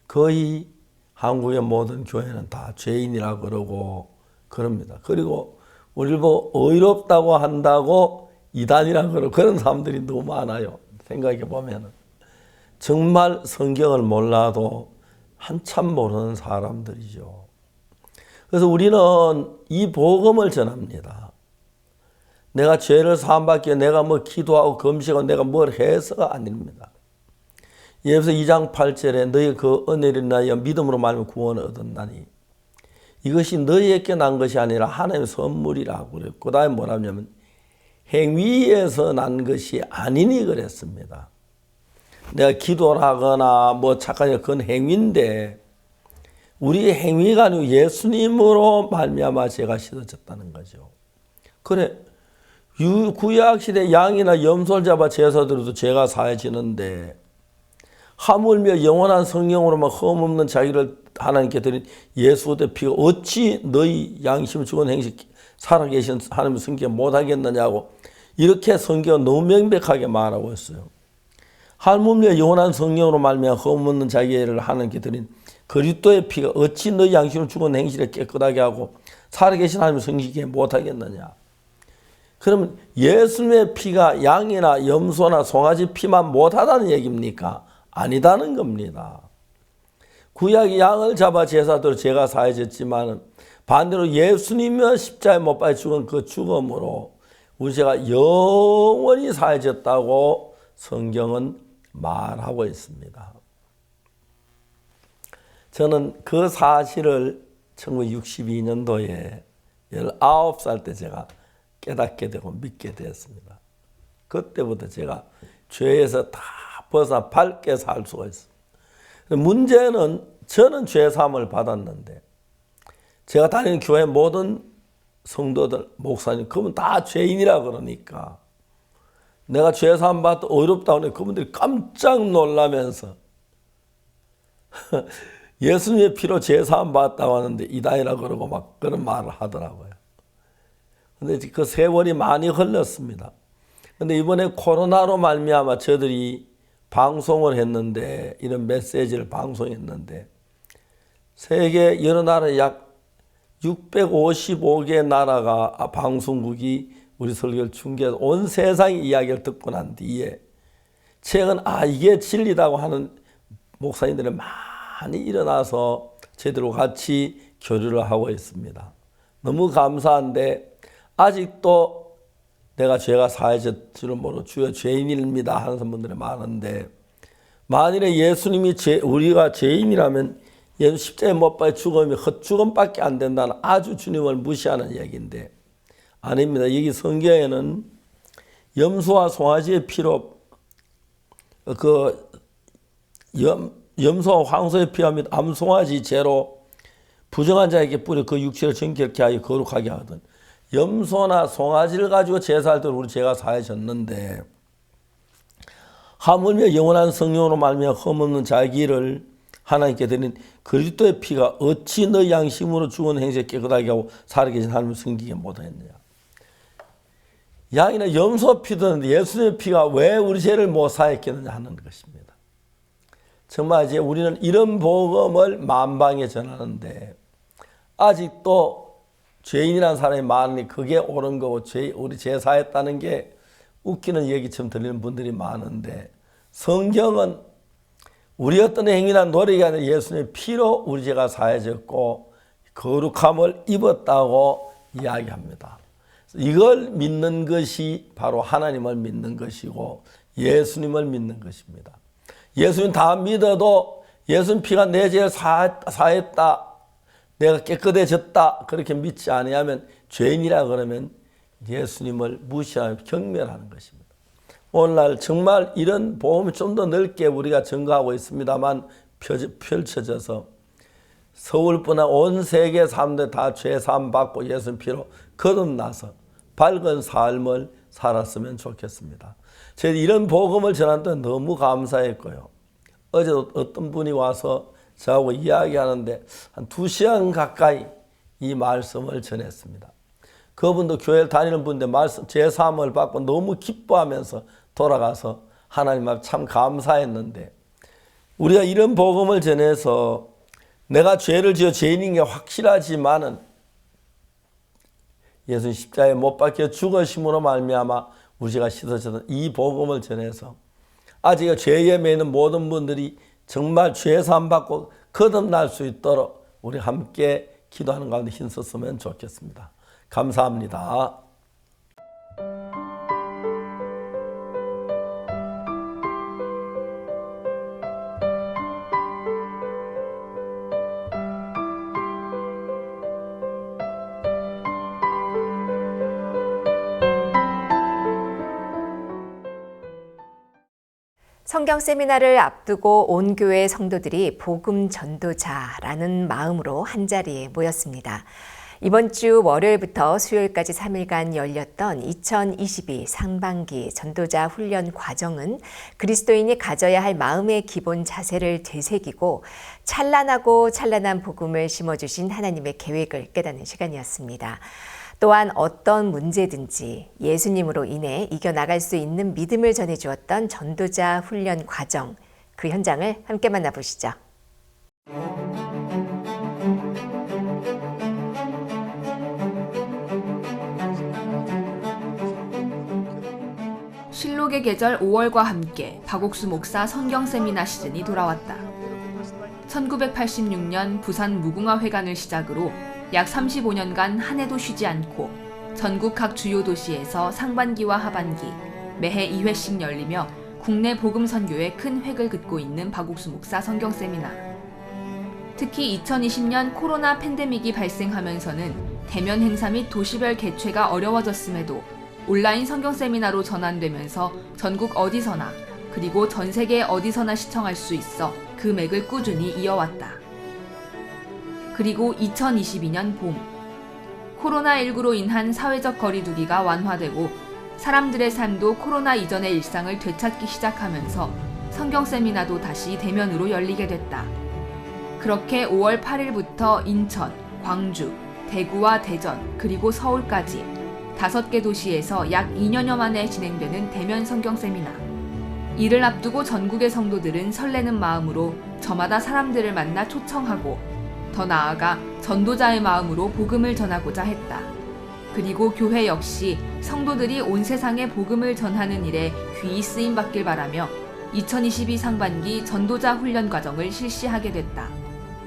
거의 한국의 모든 교회는 다 죄인이라고 그러고 그럽니다. 그리고 우리를 보고 의롭다고 한다고 이단이라고 그러고 그런 사람들이 너무 많아요. 생각해 보면 정말 성경을 몰라도 한참 모르는 사람들이죠. 그래서 우리는 이 복음을 전합니다. 내가 죄를 사함받기 위해 내가 뭐 기도하고 금식하고 내가 뭘 해서가 아닙니다. 예배서 2장 8절에 너희 그 은혜를 인하여 믿음으로 말하면 구원을 얻었나니 이것이 너희에게 난 것이 아니라 하나님의 선물이라고 그래요. 그 다음에 뭐라냐면 행위에서 난 것이 아니니 그랬습니다. 내가 기도를 하거나 뭐 착한 일 그건 행위인데 우리의 행위가 아니고 예수님으로 말미암아 죄가 씻어졌다는 거죠. 그래 구약시대 양이나 염소를 잡아 제사 드려도 죄가 사해지는데 하물며 영원한 성령으로만 흠없는 자기를 하나님께 드린 예수 그리스도의 피가 어찌 너희 양심을 죽은 행실 살아계신 하나님을 섬기게 못하겠느냐고 이렇게 성경은 너무 명백하게 말하고 있어요. 하물며 영원한 성령으로 말미암아 흠없는 자기를 하나님께 드린 그리스도의 피가 어찌 너희 양심을 죽은 행실에 깨끗하게 하고 살아계신 하나님을 섬기게 못하겠느냐. 그러면 예수님의 피가 양이나 염소나 송아지 피만 못하다는 얘기입니까? 아니다는 겁니다. 구약이 양을 잡아 제사대로 죄가 사해졌지만 반대로 예수님이 십자가에 못 박혀 죽은 그 죽음으로 우리 죄가 영원히 사해졌다고 성경은 말하고 있습니다. 저는 그 사실을 1962년도에 19살 때 제가 깨닫게 되고 믿게 되었습니다. 그때부터 제가 죄에서 다 벗어나 밝게 살 수가 있습니다. 문제는 저는 죄사함을 받았는데 제가 다니는 교회 모든 성도들, 목사님 그분 다 죄인이라 그러니까 내가 죄사함 받고 어렵다고 하니 그분들이 깜짝 놀라면서 예수님의 피로 죄사함 받았다고 하는데 이단이라 그러고 막 그런 말을 하더라고요. 근데 그 세월이 많이 흘렀습니다. 근데 이번에 코로나로 말미암아 저들이 방송을 했는데 이런 메시지를 방송했는데 세계 여러 나라 약 655개 나라가 방송국이 우리 설교를 중계해서 온 세상의 이야기를 듣고 난 뒤에 최근 이게 진리다고 하는 목사님들이 많이 일어나서 저희들과 같이 교류를 하고 있습니다. 너무 감사한데 아직도 내가 죄가 사해질 줄은 모르고 주여 죄인입니다 하는 분들이 많은데 만일에 예수님이 우리가 죄인이라면 예수 십자가에 못 박혀 죽음이 헛죽음밖에 안 된다는 아주 주님을 무시하는 얘기인데 아닙니다. 여기 성경에는 염소와 송아지의 피로 염소와 황소의 피와 및 암송아지 죄로 부정한 자에게 뿌려 그 육체를 정결케 하여 거룩하게 하거든. 염소나 송아지를 가지고 제사할 때 우리 죄가 사해졌는데 하물며 영원한 성령으로 말미암아 흠없는 자기를 하나님께 드린 그리스도의 피가 어찌 너희 양심으로 죽은 행실에 깨끗하게 하고 살아계신 하나님을 섬기게 못하였느냐. 양이나 염소 피든 예수님의 피가 왜 우리 죄를 못 사했겠느냐 하는 것입니다. 정말 이제 우리는 이런 복음을 만방에 전하는데 아직도 죄인이라는 사람이 많으니 그게 옳은 거고 우리 죄 사했다는 게 웃기는 얘기처럼 들리는 분들이 많은데 성경은 우리 어떤 행위나 노력이 아니라 예수님의 피로 우리 죄가 사해졌고 거룩함을 입었다고 이야기합니다. 이걸 믿는 것이 바로 하나님을 믿는 것이고 예수님을 믿는 것입니다. 예수님 다 믿어도 예수님 피가 내 죄를 사했다. 내가 깨끗해졌다. 그렇게 믿지 아니하면 죄인이라 그러면 예수님을 무시하며 경멸하는 것입니다. 오늘날 정말 이런 복음이 좀 더 넓게 우리가 증거하고 있습니다만 펼쳐져서 서울뿐만 온 세계 사람들 다 죄 사함 받고 예수님 피로 거듭나서 밝은 삶을 살았으면 좋겠습니다. 저희 이런 복음을 전하는데 너무 감사했고요. 어제도 어떤 분이 와서 저하고 이야기하는데 한 2시간 가까이 이 말씀을 전했습니다. 그분도 교회를 다니는 분인데 제사함을 받고 너무 기뻐하면서 돌아가서 하나님 앞에 참 감사했는데 우리가 이런 복음을 전해서 내가 죄를 지어 죄인인 게 확실하지만은 예수님 십자가에 못 박혀 죽으심으로 말미암아 우리가 씻어졌던 이 복음을 전해서 아직 죄에 매이는 모든 분들이 정말 죄 사함 받고 거듭날 수 있도록 우리 함께 기도하는 가운데 힘썼으면 좋겠습니다. 감사합니다. 성경 세미나를 앞두고 온 교회 성도들이 복음 전도자라는 마음으로 한자리에 모였습니다. 이번 주 월요일부터 수요일까지 3일간 열렸던 2022 상반기 전도자 훈련 과정은 그리스도인이 가져야 할 마음의 기본 자세를 되새기고 찬란하고 찬란한 복음을 심어주신 하나님의 계획을 깨닫는 시간이었습니다. 또한 어떤 문제든지 예수님으로 인해 이겨나갈 수 있는 믿음을 전해주었던 전도자 훈련 과정, 그 현장을 함께 만나보시죠. 실록의 계절 5월과 함께 박옥수 목사 성경 세미나 시즌이 돌아왔다. 1986년 부산 무궁화회관을 시작으로 약 35년간 한 해도 쉬지 않고 전국 각 주요 도시에서 상반기와 하반기 매해 2회씩 열리며 국내 복음 선교에 큰 획을 긋고 있는 박옥수 목사 성경 세미나. 특히 2020년 코로나 팬데믹이 발생하면서는 대면 행사 및 도시별 개최가 어려워졌음에도 온라인 성경 세미나로 전환되면서 전국 어디서나 그리고 전 세계 어디서나 시청할 수 있어 그 맥을 꾸준히 이어왔다. 그리고 2022년 봄, 코로나19로 인한 사회적 거리두기가 완화되고 사람들의 삶도 코로나 이전의 일상을 되찾기 시작하면서 성경 세미나도 다시 대면으로 열리게 됐다. 그렇게 5월 8일부터 인천, 광주, 대구와 대전, 그리고 서울까지 5개 도시에서 약 2년여 만에 진행되는 대면 성경 세미나. 이를 앞두고 전국의 성도들은 설레는 마음으로 저마다 사람들을 만나 초청하고 더 나아가 전도자의 마음으로 복음을 전하고자 했다. 그리고 교회 역시 성도들이 온 세상에 복음을 전하는 일에 귀히 쓰임받길 바라며 2022 상반기 전도자 훈련 과정을 실시하게 됐다.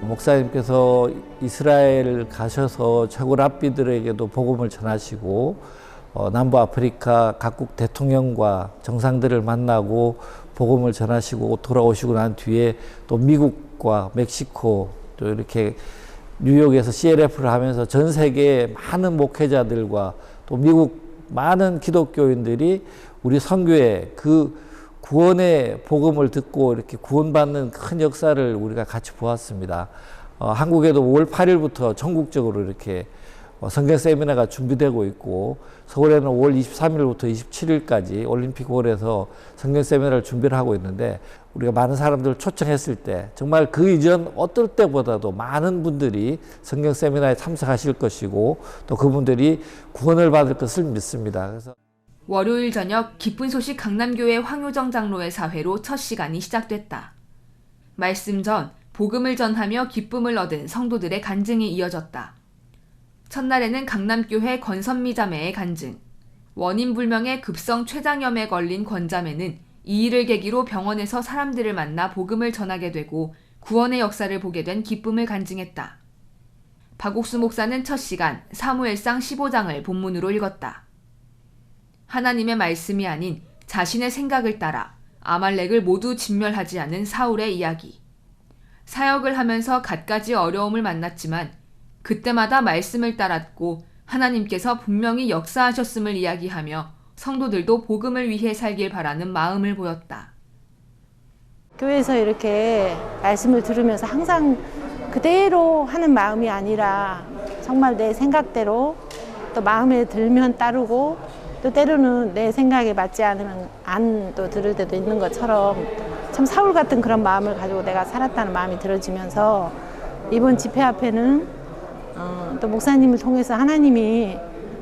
목사님께서 이스라엘 가셔서 최고 랍비들에게도 복음을 전하시고 남부 아프리카 각국 대통령과 정상들을 만나고 복음을 전하시고 돌아오시고 난 뒤에 또 미국과 멕시코 또 이렇게 뉴욕에서 CLF를 하면서 전 세계 많은 목회자들과 또 미국 많은 기독교인들이 우리 선교회 그 구원의 복음을 듣고 이렇게 구원받는 큰 역사를 우리가 같이 보았습니다. 한국에도 5월 8일부터 전국적으로 이렇게 성경 세미나가 준비되고 있고, 서울에는 5월 23일부터 27일까지 올림픽홀에서 성경 세미나를 준비를 하고 있는데, 우리가 많은 사람들을 초청했을 때 정말 그 이전 어떨 때보다도 많은 분들이 성경 세미나에 참석하실 것이고 또 그분들이 구원을 받을 것을 믿습니다. 그래서 월요일 저녁 기쁜 소식 강남교회 황효정 장로의 사회로 첫 시간이 시작됐다. 말씀 전 복음을 전하며 기쁨을 얻은 성도들의 간증이 이어졌다. 첫날에는 강남교회 권선미 자매의 간증, 원인 불명의 급성 췌장염에 걸린 권 자매는 이 일을 계기로 병원에서 사람들을 만나 복음을 전하게 되고 구원의 역사를 보게 된 기쁨을 간증했다. 박옥수 목사는 첫 시간 사무엘상 15장을 본문으로 읽었다. 하나님의 말씀이 아닌 자신의 생각을 따라 아말렉을 모두 진멸하지 않은 사울의 이야기. 사역을 하면서 갖가지 어려움을 만났지만 그때마다 말씀을 따랐고 하나님께서 분명히 역사하셨음을 이야기하며 성도들도 복음을 위해 살길 바라는 마음을 보였다. 교회에서 이렇게 말씀을 들으면서 항상 그대로 하는 마음이 아니라 정말 내 생각대로 또 마음에 들면 따르고 또 때로는 내 생각에 맞지 않으면 안 또 들을 때도 있는 것처럼 참 사울 같은 그런 마음을 가지고 내가 살았다는 마음이 들어지면서 이번 집회 앞에는 또 목사님을 통해서 하나님이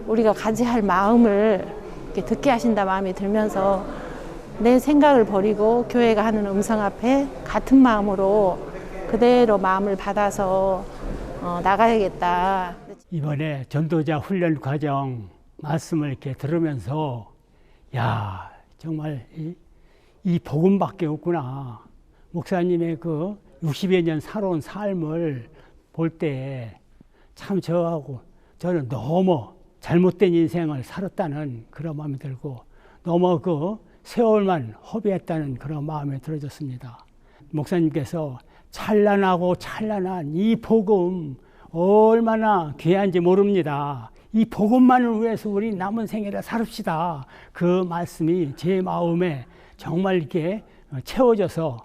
우리가 가져야 할 마음을 이렇게 듣게 하신다 마음이 들면서 내 생각을 버리고 교회가 하는 음성 앞에 같은 마음으로 그대로 마음을 받아서 나가야겠다. 이번에 전도자 훈련 과정 말씀을 이렇게 들으면서 야 정말 이 복음밖에 없구나. 목사님의 그 60여 년 살아온 삶을 볼 때 참 저는 너무 잘못된 인생을 살았다는 그런 마음이 들고 너무 그 세월만 허비했다는 그런 마음이 들어졌습니다. 목사님께서 찬란하고 찬란한 이 복음 얼마나 귀한지 모릅니다. 이 복음만을 위해서 우리 남은 생애를 살읍시다. 그 말씀이 제 마음에 정말 이렇게 채워져서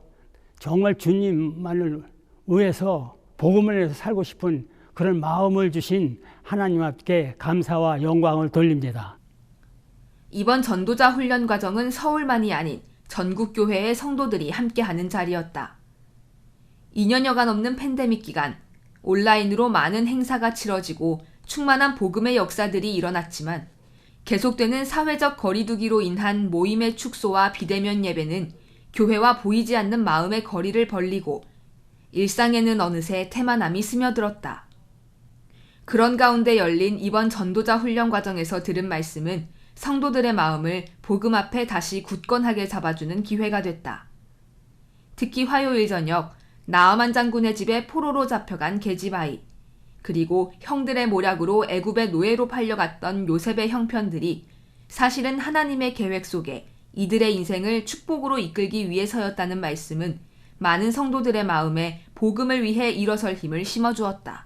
정말 주님만을 위해서 복음을 위해서 살고 싶은 그런 마음을 주신 하나님 앞에 감사와 영광을 돌립니다. 이번 전도자 훈련 과정은 서울만이 아닌 전국 교회의 성도들이 함께하는 자리였다. 2년여가 넘는 팬데믹 기간, 온라인으로 많은 행사가 치러지고 충만한 복음의 역사들이 일어났지만 계속되는 사회적 거리두기로 인한 모임의 축소와 비대면 예배는 교회와 보이지 않는 마음의 거리를 벌리고 일상에는 어느새 태만함이 스며들었다. 그런 가운데 열린 이번 전도자 훈련 과정에서 들은 말씀은 성도들의 마음을 복음 앞에 다시 굳건하게 잡아주는 기회가 됐다. 특히 화요일 저녁 나아만 장군의 집에 포로로 잡혀간 게지바이, 그리고 형들의 모략으로 애굽의 노예로 팔려갔던 요셉의 형편들이 사실은 하나님의 계획 속에 이들의 인생을 축복으로 이끌기 위해서였다는 말씀은 많은 성도들의 마음에 복음을 위해 일어설 힘을 심어주었다.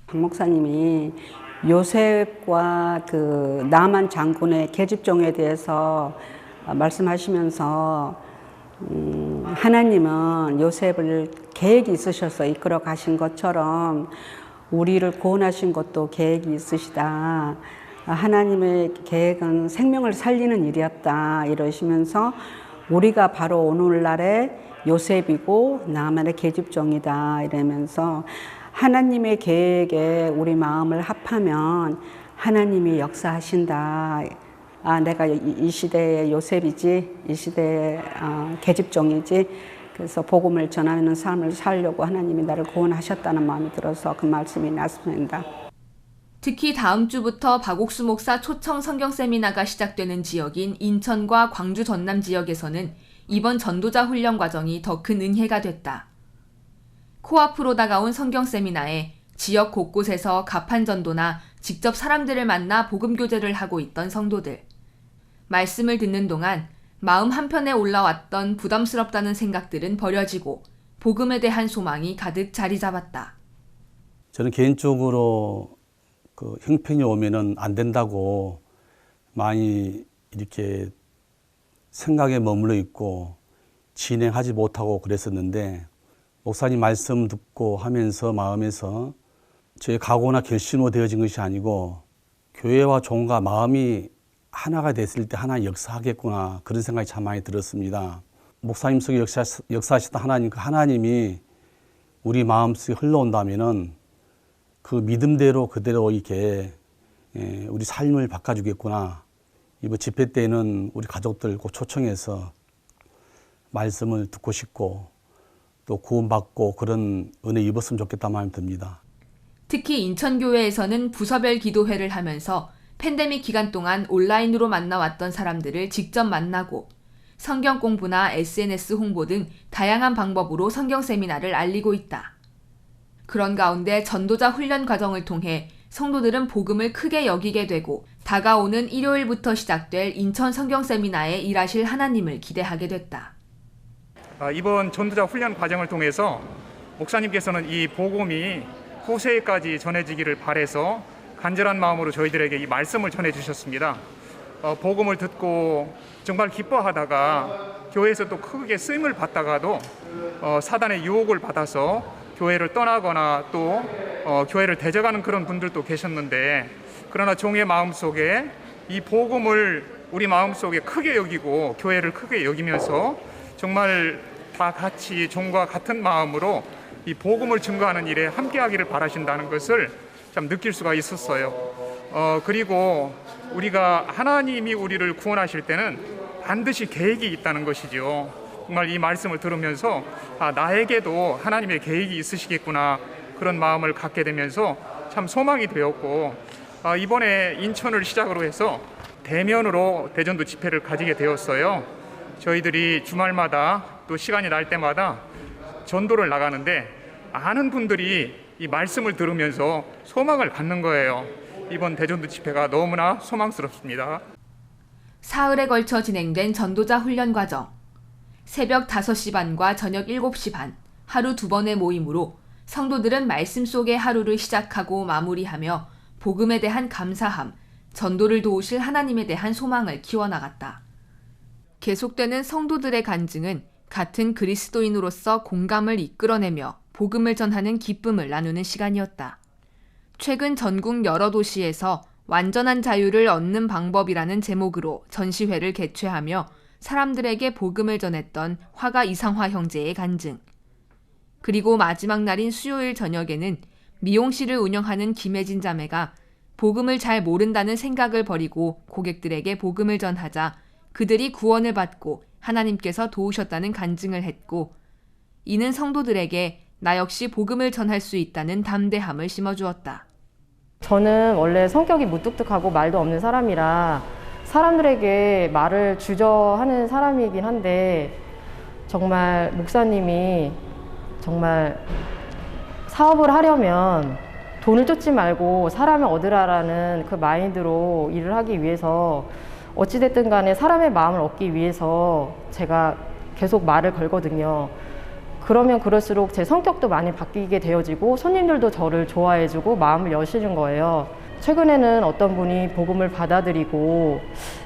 박 목사님이 요셉과 그 나만 장군의 계집종에 대해서 말씀하시면서 하나님은 요셉을 계획이 있으셔서 이끌어 가신 것처럼 우리를 구원하신 것도 계획이 있으시다. 하나님의 계획은 생명을 살리는 일이었다. 이러시면서 우리가 바로 오늘날의 요셉이고 나만의 계집종이다. 이러면서 하나님의 계획에 우리 마음을 합하면 하나님이 역사하신다. 내가 이 시대의 요셉이지, 이 시대의 계집종이지. 그래서 복음을 전하는 삶을 살려고 하나님이 나를 구원하셨다는 마음이 들어서 그 말씀이 났습니다. 특히 다음 주부터 박옥수 목사 초청 성경 세미나가 시작되는 지역인 인천과 광주 전남 지역에서는 이번 전도자 훈련 과정이 더 큰 은혜가 됐다. 코앞으로 다가온 성경 세미나에 지역 곳곳에서 가판 전도나 직접 사람들을 만나 복음 교제를 하고 있던 성도들. 말씀을 듣는 동안 마음 한편에 올라왔던 부담스럽다는 생각들은 버려지고 복음에 대한 소망이 가득 자리 잡았다. 저는 개인적으로 그 형편이 오면은 안 된다고 많이 이렇게 생각에 머물러 있고 진행하지 못하고 그랬었는데, 목사님 말씀 듣고 하면서 마음에서 저의 각오나 결심으로 되어진 것이 아니고 교회와 종과 마음이 하나가 됐을 때 하나님 역사하겠구나, 그런 생각이 참 많이 들었습니다. 목사님 속에 역사하셨던 하나님, 그 하나님이 우리 마음속에 흘러온다면은 그 믿음대로 그대로 이렇게 우리 삶을 바꿔주겠구나. 이번 집회 때는 우리 가족들 꼭 초청해서 말씀을 듣고 싶고 또 구원받고 그런 은혜 입었으면 좋겠다 마음이 듭니다. 특히 인천교회에서는 부서별 기도회를 하면서 팬데믹 기간 동안 온라인으로 만나왔던 사람들을 직접 만나고 성경 공부나 SNS 홍보 등 다양한 방법으로 성경 세미나를 알리고 있다. 그런 가운데 전도자 훈련 과정을 통해 성도들은 복음을 크게 여기게 되고 다가오는 일요일부터 시작될 인천 성경 세미나에 일하실 하나님을 기대하게 됐다. 이번 전도자 훈련 과정을 통해서 목사님께서는 이 복음이 후세까지 전해지기를 바라서 간절한 마음으로 저희들에게 이 말씀을 전해주셨습니다. 복음을 듣고 정말 기뻐하다가 교회에서 또 크게 쓰임을 받다가도 사단의 유혹을 받아서 교회를 떠나거나 또 교회를 대적하는 그런 분들도 계셨는데, 그러나 종의 마음속에 이 복음을 우리 마음속에 크게 여기고 교회를 크게 여기면서 정말 다 같이 종과 같은 마음으로 이 복음을 증거하는 일에 함께하기를 바라신다는 것을 참 느낄 수가 있었어요. 그리고 우리가 하나님이 우리를 구원하실 때는 반드시 계획이 있다는 것이죠. 정말 이 말씀을 들으면서 나에게도 하나님의 계획이 있으시겠구나, 그런 마음을 갖게 되면서 참 소망이 되었고, 이번에 인천을 시작으로 해서 대면으로 대전도 집회를 가지게 되었어요. 저희들이 주말마다 또 시간이 날 때마다 전도를 나가는데 많은 분들이 이 말씀을 들으면서 소망을 갖는 거예요. 이번 대전도 집회가 너무나 소망스럽습니다. 사흘에 걸쳐 진행된 전도자 훈련 과정. 새벽 5시 반과 저녁 7시 반, 하루 2번의 모임으로 성도들은 말씀 속의 하루를 시작하고 마무리하며 복음에 대한 감사함, 전도를 도우실 하나님에 대한 소망을 키워나갔다. 계속되는 성도들의 간증은 같은 그리스도인으로서 공감을 이끌어내며 복음을 전하는 기쁨을 나누는 시간이었다. 최근 전국 여러 도시에서 완전한 자유를 얻는 방법이라는 제목으로 전시회를 개최하며 사람들에게 복음을 전했던 화가 이상화 형제의 간증. 그리고 마지막 날인 수요일 저녁에는 미용실을 운영하는 김혜진 자매가 복음을 잘 모른다는 생각을 버리고 고객들에게 복음을 전하자 그들이 구원을 받고 하나님께서 도우셨다는 간증을 했고, 이는 성도들에게 나 역시 복음을 전할 수 있다는 담대함을 심어주었다. 저는 원래 성격이 무뚝뚝하고 말도 없는 사람이라 사람들에게 말을 주저하는 사람이긴 한데, 정말 목사님이 정말 사업을 하려면 돈을 쫓지 말고 사람을 얻으라라는 그 마인드로 일을 하기 위해서 어찌됐든 간에 사람의 마음을 얻기 위해서 제가 계속 말을 걸거든요. 그러면 그럴수록 제 성격도 많이 바뀌게 되어지고 손님들도 저를 좋아해주고 마음을 여시는 거예요. 최근에는 어떤 분이 복음을 받아들이고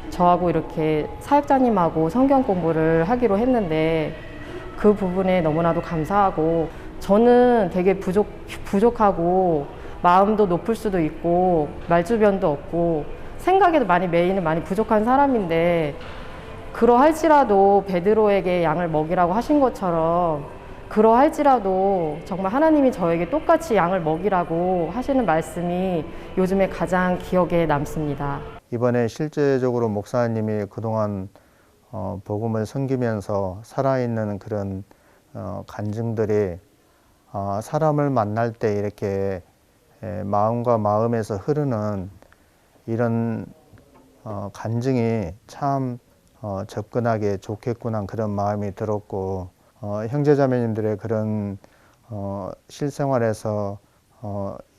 저하고 이렇게 사역자님하고 성경 공부를 하기로 했는데, 그 부분에 너무나도 감사하고, 저는 되게 부족하고 마음도 높을 수도 있고 말주변도 없고 생각에도 많이 부족한 사람인데, 그러할지라도 베드로에게 양을 먹이라고 하신 것처럼 그러할지라도 정말 하나님이 저에게 똑같이 양을 먹이라고 하시는 말씀이 요즘에 가장 기억에 남습니다. 이번에 실제적으로 목사님이 그동안 복음을 섬기면서 살아있는 그런 간증들이 사람을 만날 때 이렇게 마음과 마음에서 흐르는 이런 간증이 참 접근하기 좋겠구나, 그런 마음이 들었고, 형제자매님들의 그런 실생활에서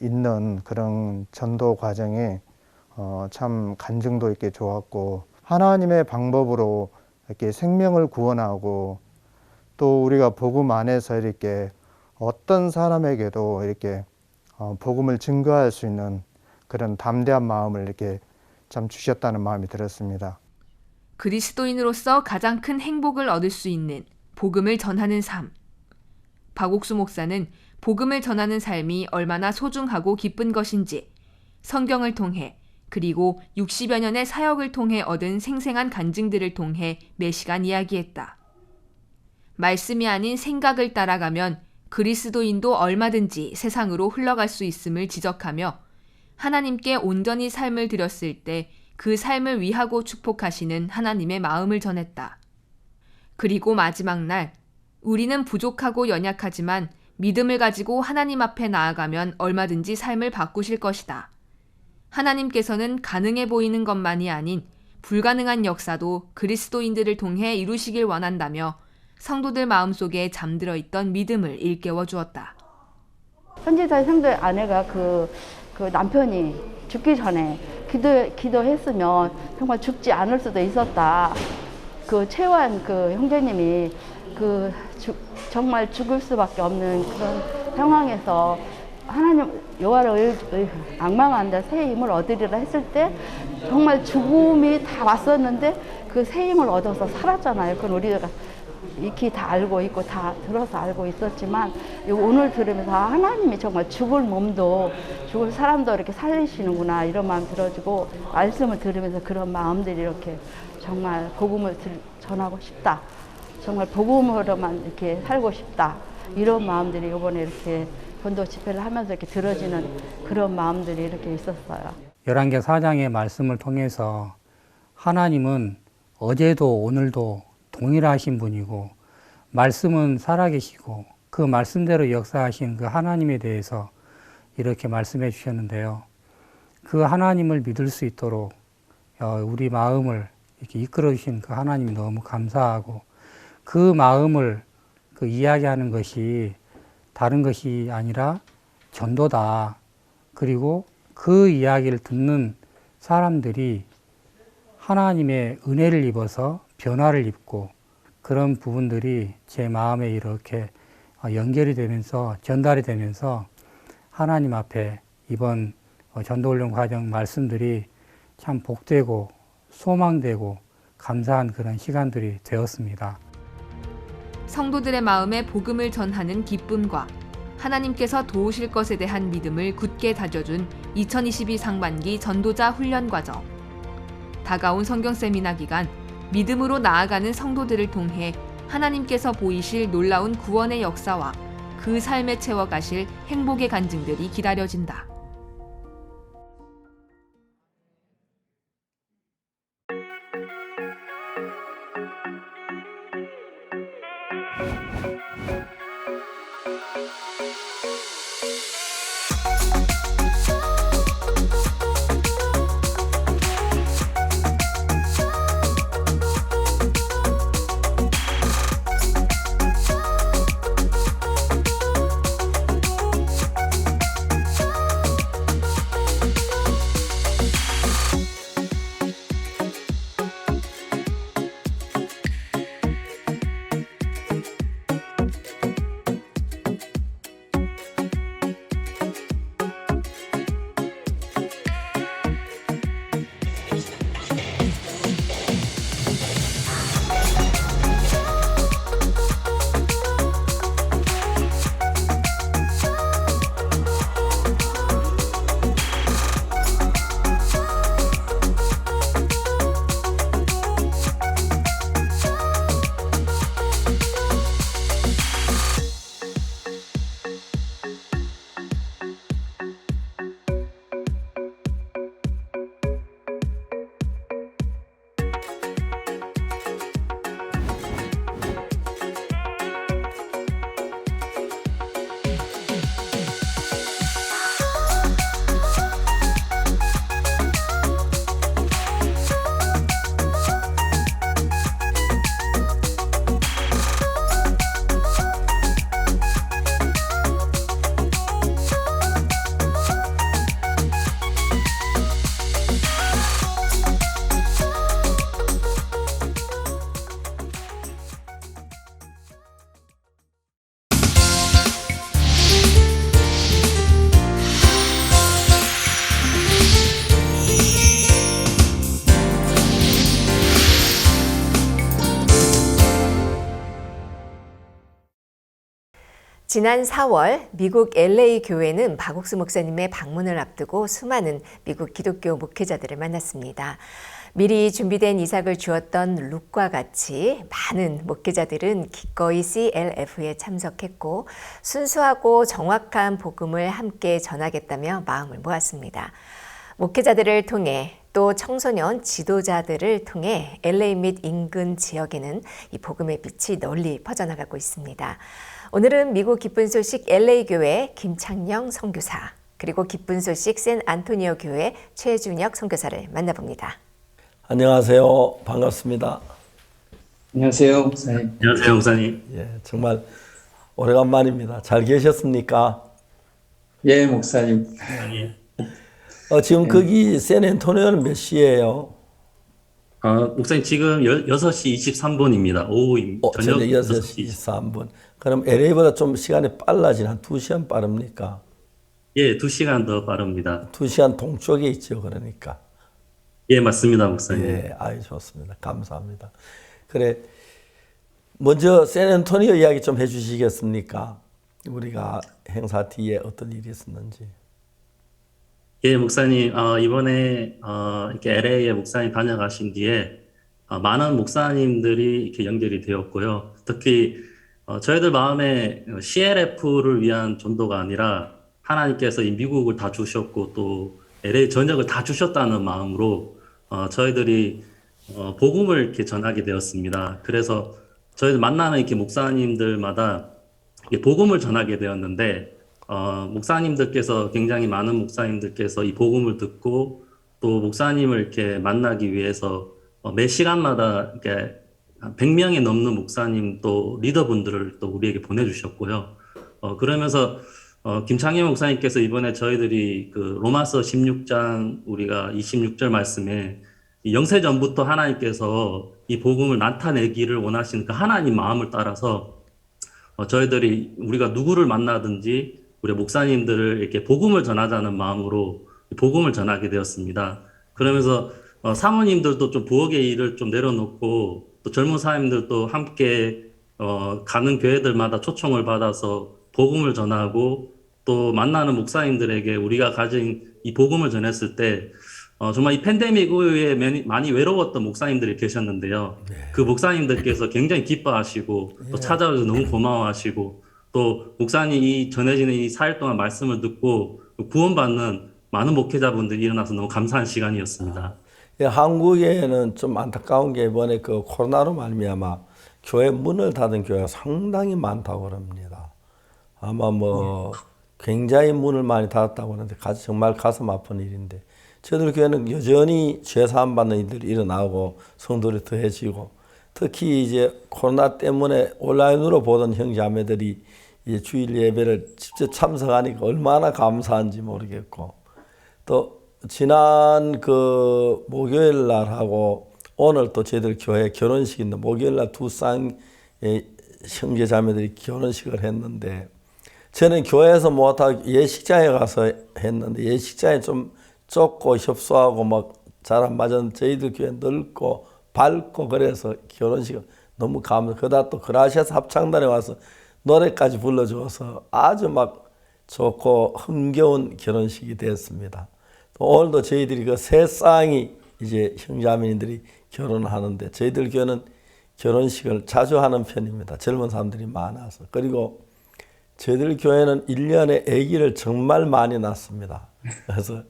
있는 그런 전도 과정이 참 간증도 있게 좋았고, 하나님의 방법으로 이렇게 생명을 구원하고 또 우리가 복음 안에서 이렇게 어떤 사람에게도 이렇게 복음을 증거할 수 있는 그런 담대한 마음을 이렇게 참 주셨다는 마음이 들었습니다. 그리스도인으로서 가장 큰 행복을 얻을 수 있는 복음을 전하는 삶. 박옥수 목사는 복음을 전하는 삶이 얼마나 소중하고 기쁜 것인지 성경을 통해 그리고 60여 년의 사역을 통해 얻은 생생한 간증들을 통해 매시간 이야기했다. 말씀이 아닌 생각을 따라가면 그리스도인도 얼마든지 세상으로 흘러갈 수 있음을 지적하며 하나님께 온전히 삶을 드렸을 때 그 삶을 위하고 축복하시는 하나님의 마음을 전했다. 그리고 마지막 날, 우리는 부족하고 연약하지만 믿음을 가지고 하나님 앞에 나아가면 얼마든지 삶을 바꾸실 것이다. 하나님께서는 가능해 보이는 것만이 아닌 불가능한 역사도 그리스도인들을 통해 이루시길 원한다며 성도들 마음속에 잠들어 있던 믿음을 일깨워 주었다. 현지사의 성도의 아내가 그 남편이 죽기 전에 기도했으면 정말 죽지 않을 수도 있었다. 그 최완 그 형제님이 정말 죽을 수밖에 없는 그런 상황에서 하나님 여호와를 앙망한다 새 힘을 얻으리라 했을 때 정말 죽음이 다 왔었는데 그 새 힘을 얻어서 살았잖아요. 그건 우리가 익히 다 알고 있고 다 들어서 알고 있었지만 오늘 들으면서 하나님이 정말 죽을 몸도 죽을 사람도 이렇게 살리시는구나 이런 마음 들어지고 말씀을 들으면서 그런 마음들이 이렇게 정말 복음을 전하고 싶다. 정말 복음으로만 이렇게 살고 싶다. 이런 마음들이 이번에 이렇게 전도 집회를 하면서 이렇게 들어지는 그런 마음들이 이렇게 있었어요. 열왕기하 4장의 말씀을 통해서 하나님은 어제도 오늘도 동일하신 분이고 말씀은 살아계시고 그 말씀대로 역사하신 그 하나님에 대해서 이렇게 말씀해 주셨는데요. 그 하나님을 믿을 수 있도록 우리 마음을 이렇게 이끌어 주신 그 하나님이 너무 감사하고 그 마음을 이야기하는 것이 다른 것이 아니라 전도다. 그리고 그 이야기를 듣는 사람들이 하나님의 은혜를 입어서 변화를 입고 그런 부분들이 제 마음에 이렇게 연결이 되면서 전달이 되면서 하나님 앞에 이번 전도훈련 과정 말씀들이 참 복되고 소망되고 감사한 그런 시간들이 되었습니다. 성도들의 마음에 복음을 전하는 기쁨과 하나님께서 도우실 것에 대한 믿음을 굳게 다져준 2022 상반기 전도자 훈련 과정. 다가온 성경 세미나 기간, 믿음으로 나아가는 성도들을 통해 하나님께서 보이실 놀라운 구원의 역사와 그 삶에 채워가실 행복의 간증들이 기다려진다. 지난 4월 미국 LA 교회는 박옥수 목사님의 방문을 앞두고 수많은 미국 기독교 목회자들을 만났습니다. 미리 준비된 이삭을 주었던 룩과 같이 많은 목회자들은 기꺼이 CLF에 참석했고 순수하고 정확한 복음을 함께 전하겠다며 마음을 모았습니다. 목회자들을 통해 또 청소년 지도자들을 통해 LA 및 인근 지역에는 이 복음의 빛이 널리 퍼져나가고 있습니다. 오늘은 미국 기쁜 소식 LA 교회 김창영 선교사 그리고 기쁜 소식 샌안토니오 교회 최준혁 선교사를 만나봅니다. 안녕하세요. 반갑습니다. 안녕하세요, 목사님. 안녕하세요, 목사님. 예, 정말 오래간만입니다. 잘 계셨습니까? 예, 목사님. 지금 거기 샌안토니오는 몇 시예요? 목사님 지금 6시 23분입니다. 오후 저녁 6시 23분. 그럼 LA보다 좀 시간이 빨라진 한 2시간 빠릅니까? 예, 2시간 더 빠릅니다. 2시간 동쪽에 있죠, 그러니까. 예, 맞습니다, 목사님. 예, 아유, 좋습니다. 감사합니다. 그래, 먼저 샌안토니오 이야기 좀 해주시겠습니까? 우리가 행사 뒤에 어떤 일이 있었는지. 예, 목사님, 이번에 이렇게 LA에 목사님 다녀가신 뒤에 많은 목사님들이 이렇게 연결이 되었고요. 특히 저희들 마음에 CLF를 위한 전도가 아니라 하나님께서 이 미국을 다 주셨고 또 LA 전역을 다 주셨다는 마음으로 저희들이 복음을 이렇게 전하게 되었습니다. 그래서 저희들 만나는 이렇게 목사님들마다 복음을 전하게 되었는데 목사님들께서 굉장히 많은 목사님들께서 이 복음을 듣고 또 목사님을 이렇게 만나기 위해서 매 시간마다 이렇게 100명이 넘는 목사님 또 리더분들을 또 우리에게 보내주셨고요. 그러면서 김창현 목사님께서 이번에 저희들이 그 로마서 16장 우리가 26절 말씀에 영세전부터 하나님께서 이 복음을 나타내기를 원하시는 그 하나님 마음을 따라서 저희들이 우리가 누구를 만나든지 우리 목사님들을 이렇게 복음을 전하자는 마음으로 복음을 전하게 되었습니다. 그러면서 사모님들도 좀 부엌의 일을 좀 내려놓고 또 젊은 사람들도 함께 가는 교회들마다 초청을 받아서 복음을 전하고 또 만나는 목사님들에게 우리가 가진 이 복음을 전했을 때 정말 이 팬데믹 이후에 많이 외로웠던 목사님들이 계셨는데요. 네. 그 목사님들께서 굉장히 기뻐하시고 또 찾아와서 너무 고마워하시고 또 목사님이 전해지는 이 4일 동안 말씀을 듣고 구원받는 많은 목회자분들이 일어나서 너무 감사한 시간이었습니다. 예, 한국에는 좀 안타까운 게 이번에 그 코로나로 말미암아 교회 문을 닫은 교회가 상당히 많다고 합니다. 아마 뭐 굉장히 문을 많이 닫았다고 하는데 정말 가슴 아픈 일인데 저희들 교회는 여전히 죄사함 받는 일들이 일어나고 성도들이 더해지고 특히 이제 코로나 때문에 온라인으로 보던 형제자매들이 이제 주일 예배를 직접 참석하니까 얼마나 감사한지 모르겠고 또 지난 그 목요일 날하고 오늘 또 저희들 교회 결혼식인데 목요일 날 두 쌍의 형제자매들이 결혼식을 했는데 저는 교회에서 못하고 예식장에 가서 했는데 예식장에 좀 좁고 협소하고 막 잘 안 맞았는데 저희들 교회 넓고 밝고 그래서 결혼식을 너무 그다 또 그라시아스 합창단에 와서 노래까지 불러줘서 아주 막 좋고 흥겨운 결혼식이 됐습니다. 또 오늘도 저희들이 그 세 쌍이 이제 형제자매들이 결혼하는데 저희들 교회는 결혼식을 자주 하는 편입니다. 젊은 사람들이 많아서. 그리고 저희들 교회는 1년에 아기를 정말 많이 낳습니다. 그래서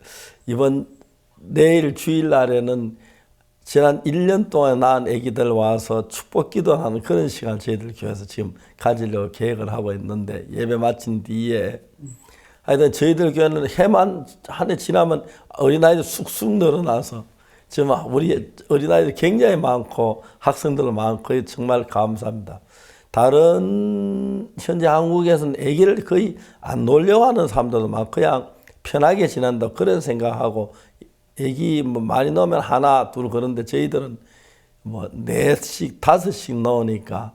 내일 주일날에는 지난 1년 동안 낳은 아기들 와서 축복 기도하는 그런 시간 저희들 교회에서 지금 가지려고 계획을 하고 있는데 예배 마친 뒤에 하여튼 저희들 교회는 해만 한 해 지나면 어린아이들 쑥쑥 늘어나서 지금 우리 어린아이들 굉장히 많고 학생들 많고 정말 감사합니다. 다른 현재 한국에서는 아기를 거의 안 놀려고 하는 사람들도 많고 그냥 편하게 지낸다 그런 생각하고 아기 뭐 많이 넣으면 하나 둘 그런데 저희들은 뭐 4씩 5씩 넣으니까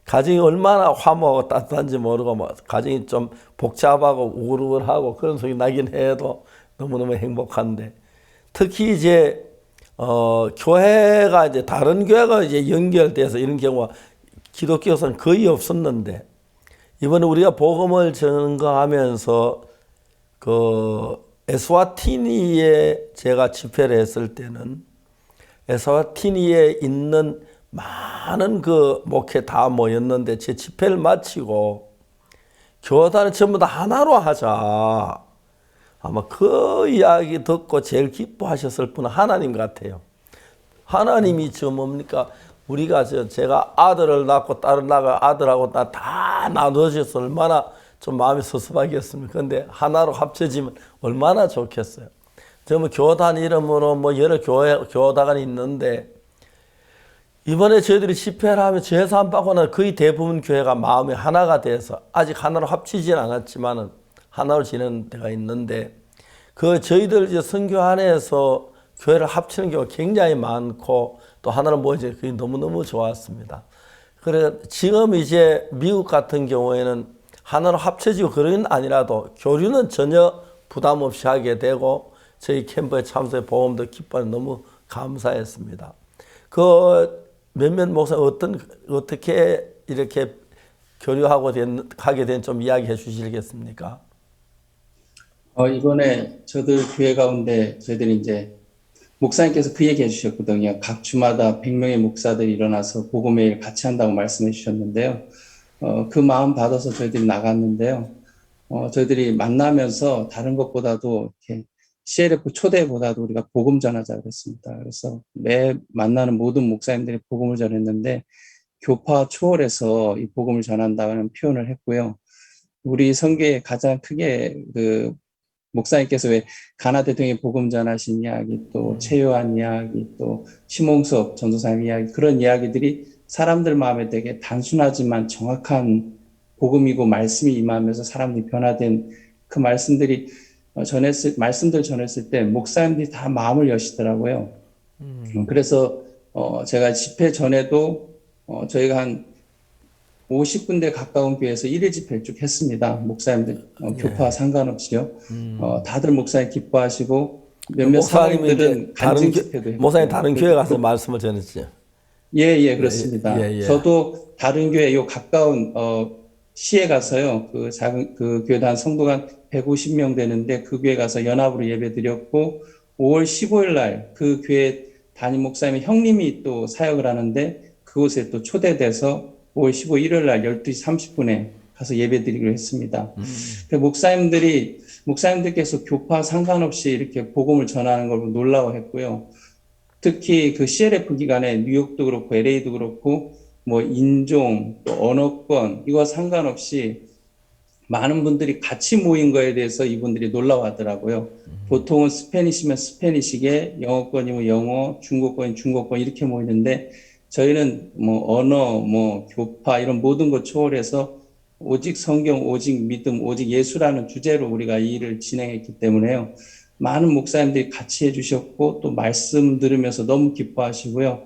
가정이 얼마나 화목하고 따뜻한지 모르고 뭐 가정이 좀 복잡하고 우울우울하고 그런 소리 나긴 해도 너무너무 행복한데 특히 이제 교회가 이제 다른 교회가 이제 연결돼서 이런 경우가 기독교에서는 거의 없었는데 이번에 우리가 복음을 전거하면서 그 에스와티니에 제가 집회를 했을 때는 에스와티니에 있는 많은 그 목회 다 모였는데 제 집회를 마치고 교단을 전부 다 하나로 하자. 아마 그 이야기 듣고 제일 기뻐하셨을 분은 하나님 같아요. 하나님이 저 뭡니까? 우리가 제가 아들을 낳고 딸을 낳고 아들하고 다 나눠져서 얼마나 좀 마음이 섭섭하겠습니까? 근데 하나로 합쳐지면 얼마나 좋겠어요. 뭐 교단 이름으로 뭐 여러 교단이 있는데 이번에 저희들이 집회를 하면 제사 받고는 거의 대부분 교회가 마음이 하나가 돼서 아직 하나로 합치진 않았지만은 하나로 지내는 데가 있는데 그 저희들 이제 선교 안에서 교회를 합치는 경우가 굉장히 많고 또 하나로 모이지 그게 너무너무 좋았습니다. 그래 지금 이제 미국 같은 경우에는 하나로 합쳐지고 그런 건 아니라도 교류는 전혀 부담 없이 하게 되고 저희 캠프에 참석해 보험도 기뻐해 너무 감사했습니다. 그 몇몇 목사 어떻게 이렇게 교류하고 하게 된 좀 이야기해 주시겠습니까? 이번에 저들 교회 가운데 저희들이 이제 목사님께서 그 얘기 해주셨거든요. 각 주마다 100명의 목사들이 일어나서 복음회의를 같이 한다고 말씀해 주셨는데요. 그 마음 받아서 저희들이 나갔는데요. 저희들이 만나면서 다른 것보다도 이렇게 CLF 초대보다도 우리가 복음 전하자 그랬습니다. 그래서 매 만나는 모든 목사님들이 복음을 전했는데 교파 초월해서 이 복음을 전한다는 표현을 했고요. 우리 선교에 가장 크게 그 목사님께서 왜 가나 대통령이 복음 전하신 이야기, 또 최요한 이야기, 또 심홍섭 전도사님 이야기, 그런 이야기들이 사람들 마음에 되게 단순하지만 정확한 복음이고 말씀이 임하면서 사람들이 변화된 그 말씀들 전했을 때 목사님들이 다 마음을 여시더라고요. 그래서 제가 집회 전에도 저희가 한 50군데 가까운 교회에서 1일 집회를 쭉 했습니다. 목사님들 교파와 상관없이요. 다들 목사님 기뻐하시고 몇몇 사모님들은 간증 집회도 했고. 목사님 다른 교회 가서 말씀을 전했죠. 예, 그렇습니다. 예. 저도 다른 교회 요 가까운 시에 가서요. 그 작은 그 교회단 성도가 한 150명 되는데 그 교회 가서 연합으로 예배 드렸고 5월 15일 날 그 교회 담임 목사님의 형님이 또 사역을 하는데 그곳에 또 초대돼서 5월 15일 날 12시 30분에 가서 예배 드리기로 했습니다. 목사님들께서 교파 상관없이 이렇게 복음을 전하는 걸 놀라워했고요. 특히 그 CLF 기간에 뉴욕도 그렇고 LA도 그렇고 뭐 인종, 또 언어권 이거 상관없이 많은 분들이 같이 모인 거에 대해서 이분들이 놀라워하더라고요. 보통은 스페니시면 스페니시계, 영어권이면 영어, 중국권이면 중국권 이렇게 모이는데 저희는 뭐 언어, 뭐 교파 이런 모든 것 초월해서 오직 성경, 오직 믿음, 오직 예수라는 주제로 우리가 이 일을 진행했기 때문에요. 많은 목사님들이 같이 해주셨고 또 말씀 들으면서 너무 기뻐하시고요.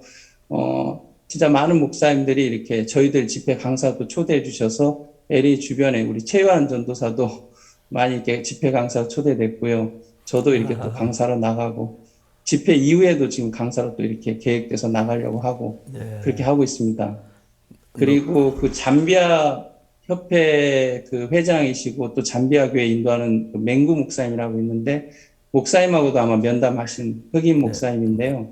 진짜 많은 목사님들이 이렇게 저희들 집회 강사도 초대해 주셔서 LA 주변에 우리 최요한 전도사도 많이 이렇게 집회 강사 초대됐고요. 저도 이렇게 또 강사로 나가고 집회 이후에도 지금 강사로 또 이렇게 계획돼서 나가려고 하고 그렇게 하고 있습니다. 그리고 그 잠비아 협회 그 회장이시고 또 잠비아 교회 인도하는 그 맹구 목사님이라고 있는데 목사님하고도 아마 면담하신 흑인 목사님인데요.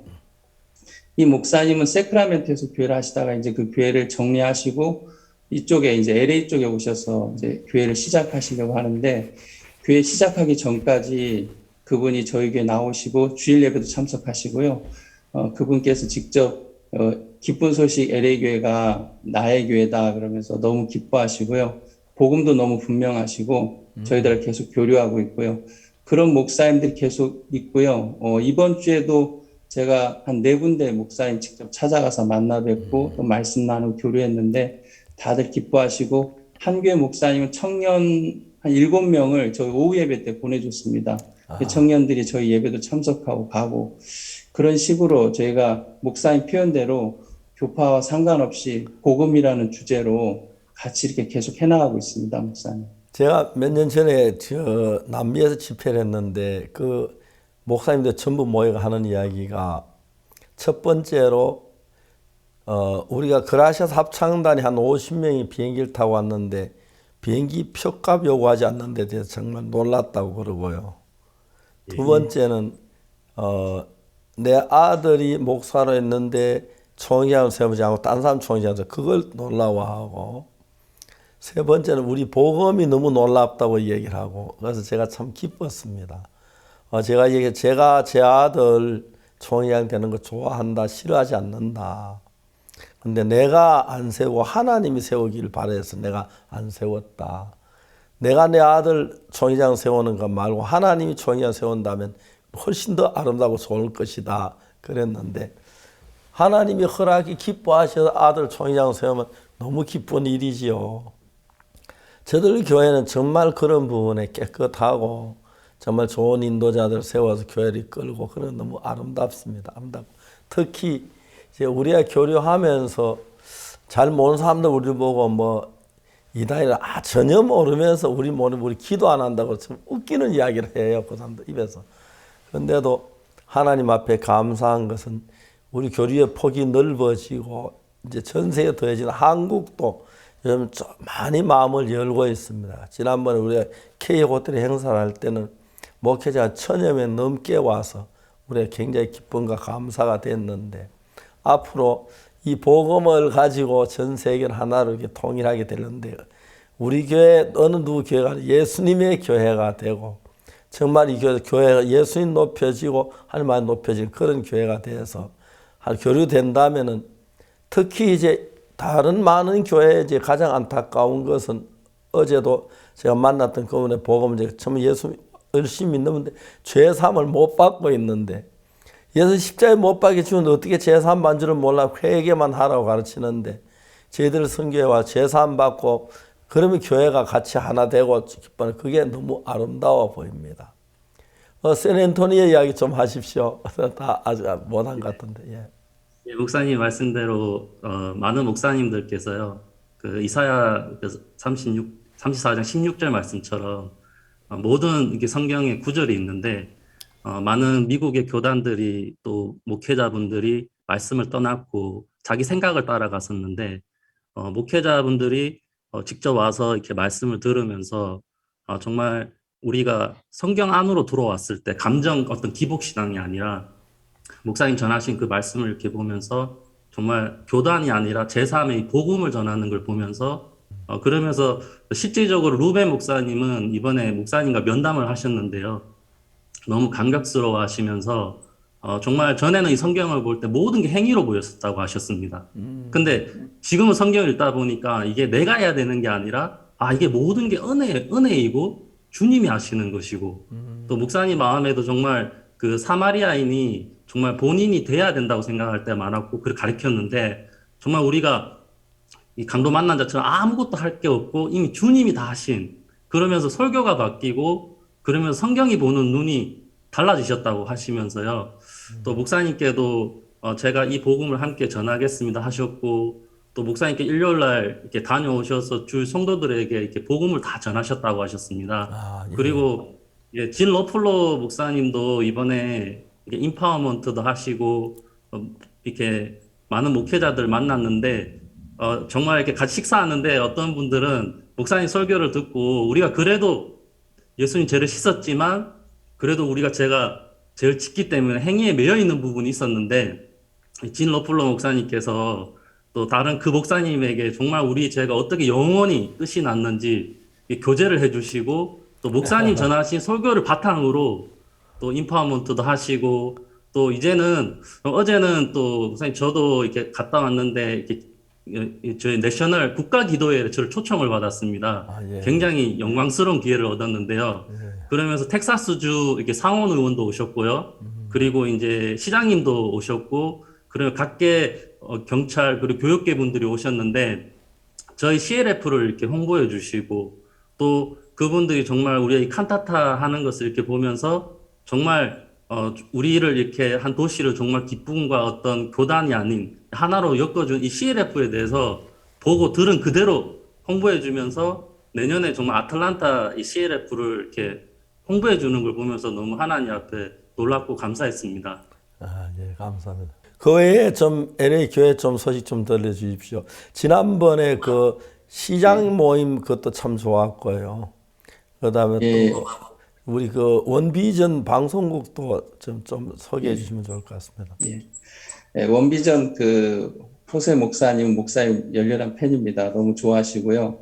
이 목사님은 세크라멘토에서 교회를 하시다가 이제 그 교회를 정리하시고 이쪽에 이제 LA 쪽에 오셔서 이제 교회를 시작하시려고 하는데 교회 시작하기 전까지 그분이 저희 교회 나오시고 주일 예배도 참석하시고요. 그분께서 직접 기쁜 소식 LA 교회가 나의 교회다 그러면서 너무 기뻐하시고요. 복음도 너무 분명하시고 저희들 계속 교류하고 있고요. 그런 목사님들이 계속 있고요. 이번 주에도 제가 한 4군데 목사님 직접 찾아가서 만나 뵙고 또 말씀 나누고 교류했는데 다들 기뻐하시고 한 교회 목사님은 청년 한 7명을 저희 오후 예배 때 보내줬습니다. 그 청년들이 저희 예배도 참석하고 가고 그런 식으로 저희가 목사님 표현대로 교파와 상관없이 복음이라는 주제로 같이 이렇게 계속 해나가고 있습니다, 목사님. 제가 몇 년 전에 저 남미에서 집회를 했는데 그 목사님들 전부 모여가 하는 이야기가 첫 번째로 우리가 그라시아스 합창단이 한 50명이 비행기를 타고 왔는데 비행기 표값 요구하지 않는 데 대해서 정말 놀랐다고 그러고요. 두 번째는 내 아들이 목사로 했는데 총회장을 세우지 않고 딴 사람 총회장을 그걸 놀라워하고, 세 번째는 우리 복음이 너무 놀랍다고 얘기를 하고, 그래서 제가 참 기뻤습니다. 제가 제 아들 총회장 되는 거 좋아한다, 싫어하지 않는다. 근데 내가 안 세우고 하나님이 세우기를 바라서 내가 안 세웠다. 내가 내 아들 총회장 세우는 것 말고 하나님이 총회장 세운다면 훨씬 더 아름다고 좋을 것이다 그랬는데, 하나님이 허락이 기뻐하셔서 아들 총회장 세우면 너무 기쁜 일이지요. 저들 교회는 정말 그런 부분에 깨끗하고 정말 좋은 인도자들 세워서 교회를 이끌고, 그런 너무 아름답습니다. 아름답고 특히 이제 우리가 교류하면서 잘 모르는 사람들 우리 보고 뭐 이다이라 전혀 모르면서 우리 기도 안 한다고 참 웃기는 이야기를 해요, 그 사람들 입에서. 그런데도 하나님 앞에 감사한 것은 우리 교류의 폭이 넓어지고 이제 전 세계에 더해지는 한국도 요즘 좀 많이 마음을 열고 있습니다. 지난번에 우리가 K호텔 행사를 할 때는 목회자가 1000여 명 넘게 와서 우리가 굉장히 기쁨과 감사가 됐는데, 앞으로 이 복음을 가지고 전 세계를 하나로 이렇게 통일하게 되는데, 우리 교회 어느 누구 교회가 예수님의 교회가 되고, 정말 이 교회가 예수님 높여지고 하나님 높여지는 그런 교회가 돼서 교류된다면은, 특히 이제 다른 많은 교회에 이제 가장 안타까운 것은, 어제도 제가 만났던 그분의 복음, 이제 처음 예수 열심히 믿는데 죄사함을 못 받고 있는데, 예수 십자가에 못 박혀 죽는데 어떻게 죄사함 받는 줄은 몰라 회개만 하라고 가르치는데, 저희들 선교회 와 죄사함 받고 그러면 교회가 같이 하나 되고 기뻐하는, 그게 너무 아름다워 보입니다. 샌앤토니오 이야기 좀 하십시오. 다 아직 못한 것 같은데. 예. 예, 목사님 말씀대로 많은 목사님들께서요, 그 이사야 34장 16절 말씀처럼 모든 이렇게 성경에 구절이 있는데, 많은 미국의 교단들이 또 목회자분들이 말씀을 떠났고 자기 생각을 따라갔었는데, 목회자분들이 직접 와서 이렇게 말씀을 들으면서 정말 우리가 성경 안으로 들어왔을 때 감정 어떤 기복신앙이 아니라 목사님 전하신 그 말씀을 이렇게 보면서 정말 교단이 아니라 제3의 복음을 전하는 걸 보면서, 그러면서 실질적으로 루벤 목사님은 이번에 목사님과 면담을 하셨는데요, 너무 감격스러워 하시면서 정말 전에는 이 성경을 볼 때 모든 게 행위로 보였었다고 하셨습니다. 근데 지금은 성경을 읽다 보니까 이게 내가 해야 되는 게 아니라, 이게 모든 게 은혜이고 주님이 하시는 것이고, 또 목사님 마음에도 정말 그 사마리아인이 정말 본인이 돼야 된다고 생각할 때 많았고, 그렇게 가르쳤는데, 정말 우리가 이 강도 만난 자처럼 아무것도 할 게 없고 이미 주님이 다 하신, 그러면서 설교가 바뀌고 그러면서 성경이 보는 눈이 달라지셨다고 하시면서요. 또 목사님께도 제가 이 복음을 함께 전하겠습니다 하셨고, 또 목사님께 일요일날 이렇게 다녀오셔서 주 성도들에게 이렇게 복음을 다 전하셨다고 하셨습니다. 예. 그리고 진 러플로 목사님도 이번에 인파워먼트도 하시고 이렇게 많은 목회자들 만났는데, 정말 이렇게 같이 식사하는데 어떤 분들은 목사님 설교를 듣고, 우리가 그래도 예수님 죄를 씻었지만 그래도 우리가 제가 죄를 짓기 때문에 행위에 매여 있는 부분이 있었는데, 진 러플로 목사님께서 또 다른 그 목사님에게 정말 우리 죄가 어떻게 영원히 끝이 났는지 교제를 해주시고, 또 목사님 전하신 설교를 바탕으로 또 인파워먼트도 하시고, 또 이제는 어제는 또 목사님 저도 이렇게 갔다 왔는데 이렇게 저희 내셔널 국가기도회에 저를 초청을 받았습니다. 예. 굉장히 영광스러운 기회를 얻었는데요. 그러면서 텍사스주 이렇게 상원 의원도 오셨고요. 그리고 이제 시장님도 오셨고, 그리고 각계 경찰 그리고 교육계 분들이 오셨는데, 저희 CLF를 이렇게 홍보해 주시고, 또 그분들이 정말 우리의 칸타타 하는 것을 이렇게 보면서 정말 우리를 이렇게 한 도시를 정말 기쁨과 어떤 교단이 아닌 하나로 엮어준 이 CLF에 대해서 보고 들은 그대로 홍보해 주면서, 내년에 정말 아틀란타 이 CLF를 이렇게 홍보해 주는 걸 보면서 너무 하나님 앞에 놀랍고 감사했습니다. 예, 감사합니다. 그 외에 좀 LA 교회 좀 소식 좀 들려주십시오. 지난번에 그 시장 모임 그것도 참 좋았고요. 그다음에 또 우리 그 원비전 방송국도 좀 소개해 주시면 좋을 것 같습니다. 원비전 호세 목사님 열렬한 팬입니다. 너무 좋아하시고요.